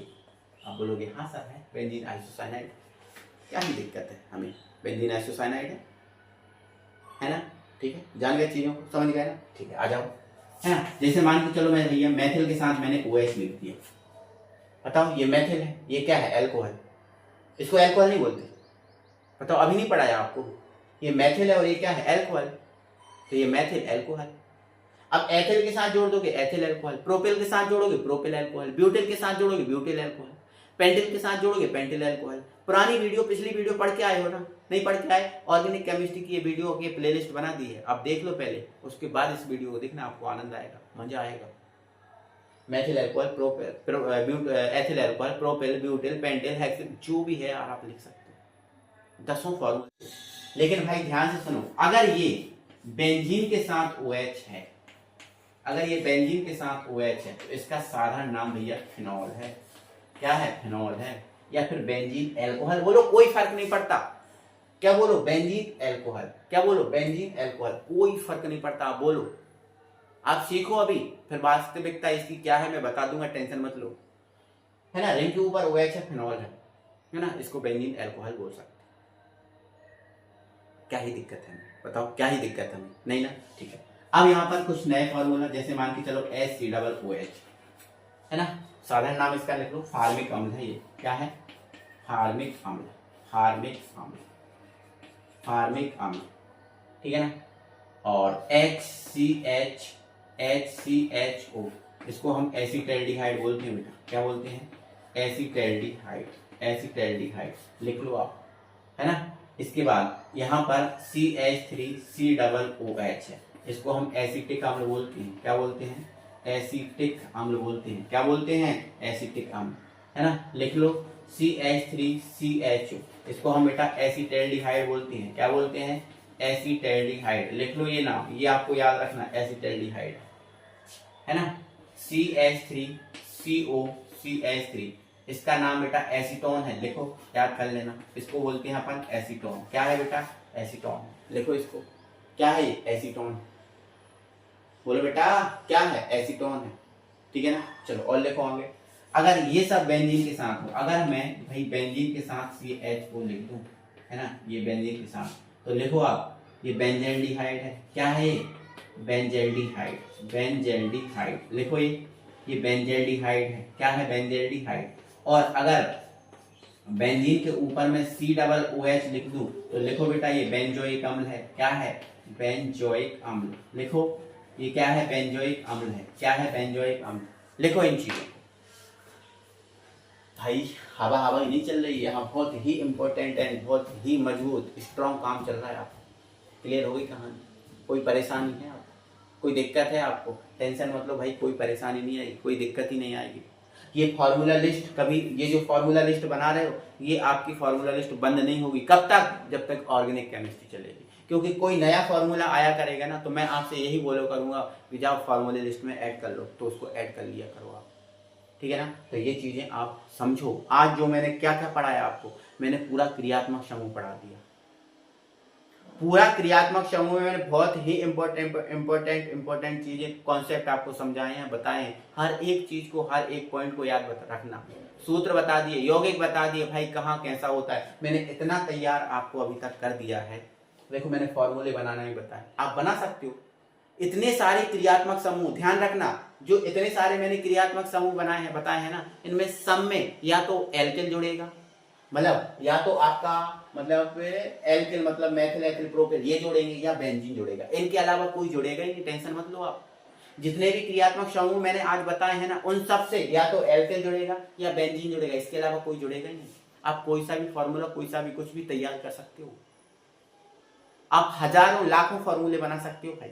आप बोलोगे हाँ सर है बेंजीन आइसोसाइनाइड। क्या ही दिक्कत है हमें? बेंजीन आइसोसाइनाइड है ना, ठीक है। जान गए चीजों को, समझ गए ना? ठीक है, आ जाओ, है ना। जैसे मान के चलो मैं भैया मेथिल के साथ मैंने OH लिख दिया, बताओ ये मेथिल है, ये क्या है? एल्कोहल। इसको एल्कोहल नहीं बोलते? बताओ, अभी नहीं पढ़ाया आपको? ये मेथिल है और ये क्या है? एल्कोहल, तो ये मेथिल एल्कोहल। अब एथिल के साथ जोड़ दोगे एथिल एल्कोहल, प्रोपेल के साथ जोड़ोगे प्रोपेल एल्कोहल, ब्यूटेल के साथ जोड़ोगे ब्यूटेल एल्कोहल, पेंटिल के साथ जोड़ोगे पेंटिल एल्कोहल। पुरानी वीडियो, पिछली वीडियो पढ़ के आए हो ना? नहीं पढ़ के आए? ऑर्गेनिक केमिस्ट्री की ये वीडियो की प्लेलिस्ट बना दी है, आप देख लो पहले, उसके बाद इस वीडियो को देखना, आपको आनंद आएगा, मजा आएगा। Methyl alcohol, propyl, ethyl alcohol, propyl, butyl, pentyl, hexane, जो भी है आप लिख सकते हो, 10 फॉर्मूले। लेकिन भाई ध्यान से सुनो, अगर ये बेंजीन के साथ OH है, अगर ये बेंजीन के साथ OH है, तो इसका साधारण नाम भैया फिनॉल है। क्या है? फिनॉल है, या फिर बेंजीन एल्कोहल। बोलो कोई फर्क नहीं पड़ता, क्या बोलो? बेंजीन एल्कोहल, क्या बोलो? बेंजीन एल्कोहल, कोई फर्क नहीं पड़ता, आप बोलो। आप सीखो अभी, फिर वास्तविकता इसकी क्या है मैं बता दूंगा, टेंशन मत लो, है ना। रिंग के ऊपर OH है, फिनॉल है ना, इसको बेंजीन एल्कोहल बोल सकते। क्या ही दिक्कत है? बताओ क्या ही दिक्कत है? नहीं ना, ठीक है। अब यहाँ पर कुछ नए फॉर्मूला, जैसे मान के चलो HCOOH, है ना, साधारण नाम इसका लिख लो, फार्मिक अम्ल है। ये क्या है? फार्मिक अम्ल, फार्मिक अम्ल, फार्मिक अम्ल, ठीक है ना। और HCHO, इसको हम एसिटाल्डिहाइड बोलते हैं बेटा। क्या बोलते हैं? एसिटाल्डिहाइड, एसिटाल्डिहाइड लिख लो आप, है ना। इसके बाद यहाँ पर CH3COOH है, इसको हम एसिटिक अम्ल बोलते हैं। क्या बोलते हैं? एसिटिक अम्ल बोलते हैं। क्या बोलते हैं? एसिटिक अम्ल, है ना। लिख लो CH3CHO, इसको हम बेटा एसिटाल्डिहाइड बोलते हैं। क्या बोलते हैं? एसिटाल्डिहाइड। लिख लो ये नाम, ये आपको याद रखना, एसिटाल्डिहाइड, है ना। CH3COCH3, इसका नाम बेटा एसीटोन है, लिखो, याद कर लेना। इसको बोलते हैं अपन एसीटोन। क्या है बेटा? एसीटोन, लिखो इसको। क्या है ये? एसीटोन। बोलो बेटा क्या है? एसीटोन है, ठीक है ना। चलो और लिखो आगे। अगर ये सब बेंजीन के साथ हो, अगर मैं भाई बेंजीन के साथ CH को लिख दूं, है ना, ये बेंजीन के साथ, तो लिखो आप, ये बेंजल्डिहाइड है। क्या है ये? बेंजल्डिहाइड, बेंजल्डिहाइड लिखो। ये ये बेंजल्डिहाइड है। क्या है? बेंजल्डिहाइड। और अगर बेंजीन के ऊपर में COOH लिख दूं तो लिखो बेटा ये बेंजोइक अम्ल है। क्या है? बेंजोइक अम्ल। लिखो ये क्या है? बेंजोइक अम्ल है। क्या है? बेंजोइक अम्ल। लिखो इन चीजों को। भाई हवा हवा ही नहीं चल रही है यहाँ, बहुत ही इंपॉर्टेंट एंड बहुत ही मजबूत स्ट्रॉन्ग काम चल रहा है आपको। क्लियर हो गई कहानी? कोई परेशानी है आपको? कोई दिक्कत है आपको? टेंशन मत लो भाई, कोई परेशानी नहीं आएगी, कोई दिक्कत ही नहीं आएगी। ये फॉर्मूला लिस्ट कभी, ये जो फॉर्मूला लिस्ट बना रहे हो, ये आपकी फॉर्मूला लिस्ट बंद नहीं होगी। कब तक? जब तक ऑर्गेनिक केमिस्ट्री चलेगी। क्योंकि कोई नया फॉर्मूला आया करेगा ना, तो मैं आपसे यही बोलो करूंगा कि जाओ फॉर्मूले लिस्ट में ऐड कर लो, तो उसको ऐड कर लिया करो आप। ठीक है ना? तो ये चीजें आप समझो। आज जो मैंने क्या क्या पढ़ाया आपको, मैंने पूरा क्रियात्मक समूह पढ़ा दिया। पूरा क्रियात्मक समूह में मैंने बहुत ही इंपॉर्टेंट चीजें, कॉन्सेप्ट आपको समझाए हैं, बताए हैं। हर एक चीज को, हर एक पॉइंट को याद रखना। सूत्र बता दिए, यौगिक बता दिए, भाई कहाँ कैसा होता है, मैंने इतना तैयार आपको अभी तक कर दिया है। देखो मैंने फॉर्मूले बनाना भी बताया, आप बना सकते हो। इतने सारे क्रियात्मक समूह, ध्यान रखना, जो इतने सारे मैंने क्रियात्मक समूह बनाए हैं, बताए हैं ना, इनमें सब में या तो एल्किल जुड़ेगा, मतलब या तो आपका मतलब एल्किल मतलब मेथिल एथिल प्रोपिल ये जोड़ेंगे, या बेंजीन जुड़ेगा। इनके अलावा कोई जुड़ेगा ही नहीं, टेंशन मत लो आप। जितने भी क्रियात्मक समूह मैंने आज बताए हैं ना, उन सब से या तो एल्किल जुड़ेगा या बेंजीन जुड़ेगा, इसके अलावा कोई जुड़ेगा ही नहीं। आप कोई सा भी फॉर्मूला, कोई सा भी कुछ भी तैयार कर सकते हो। आप हजारों लाखों फॉर्मूले बना सकते हो भाई,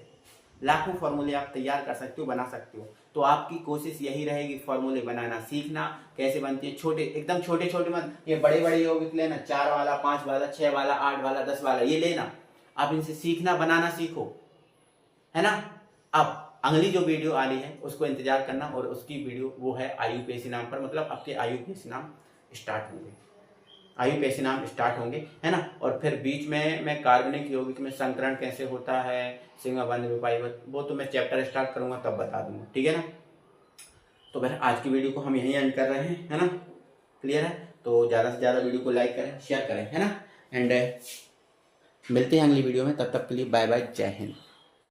लाखों फॉर्मूले आप तैयार कर सकते हो, बना सकते हो। तो आपकी कोशिश यही रहेगी फॉर्मूले बनाना सीखना, कैसे बनती है। छोटे, एकदम छोटे छोटे मत, ये बड़े बड़े यौगिक लेना, 4 वाला, 5 वाला, 6 वाला, 8 वाला, 10 वाला, ये लेना। आप इनसे सीखना, बनाना सीखो, है ना। अब अगली जो वीडियो आ रही है उसको इंतजार करना, और उसकी वीडियो वो है IUPAC नाम पर, मतलब आपके IUPAC नाम स्टार्ट होंगे, IUPAC नाम स्टार्ट होंगे, है ना। और फिर बीच में मैं कार्बनिक यौगिक में संकरण कैसे होता है, सिग्मा बंध विपाइवत, वो तो मैं चैप्टर स्टार्ट करूंगा तब बता दूंगा, ठीक है ना। तो फिर आज की वीडियो को हम यहीं एंड कर रहे हैं, है ना। क्लियर है? तो ज़्यादा से ज़्यादा वीडियो को लाइक करें, शेयर करें, है ना। एंड मिलते हैं अगली वीडियो में, तब तक के लिए बाय बाय, जय हिंद।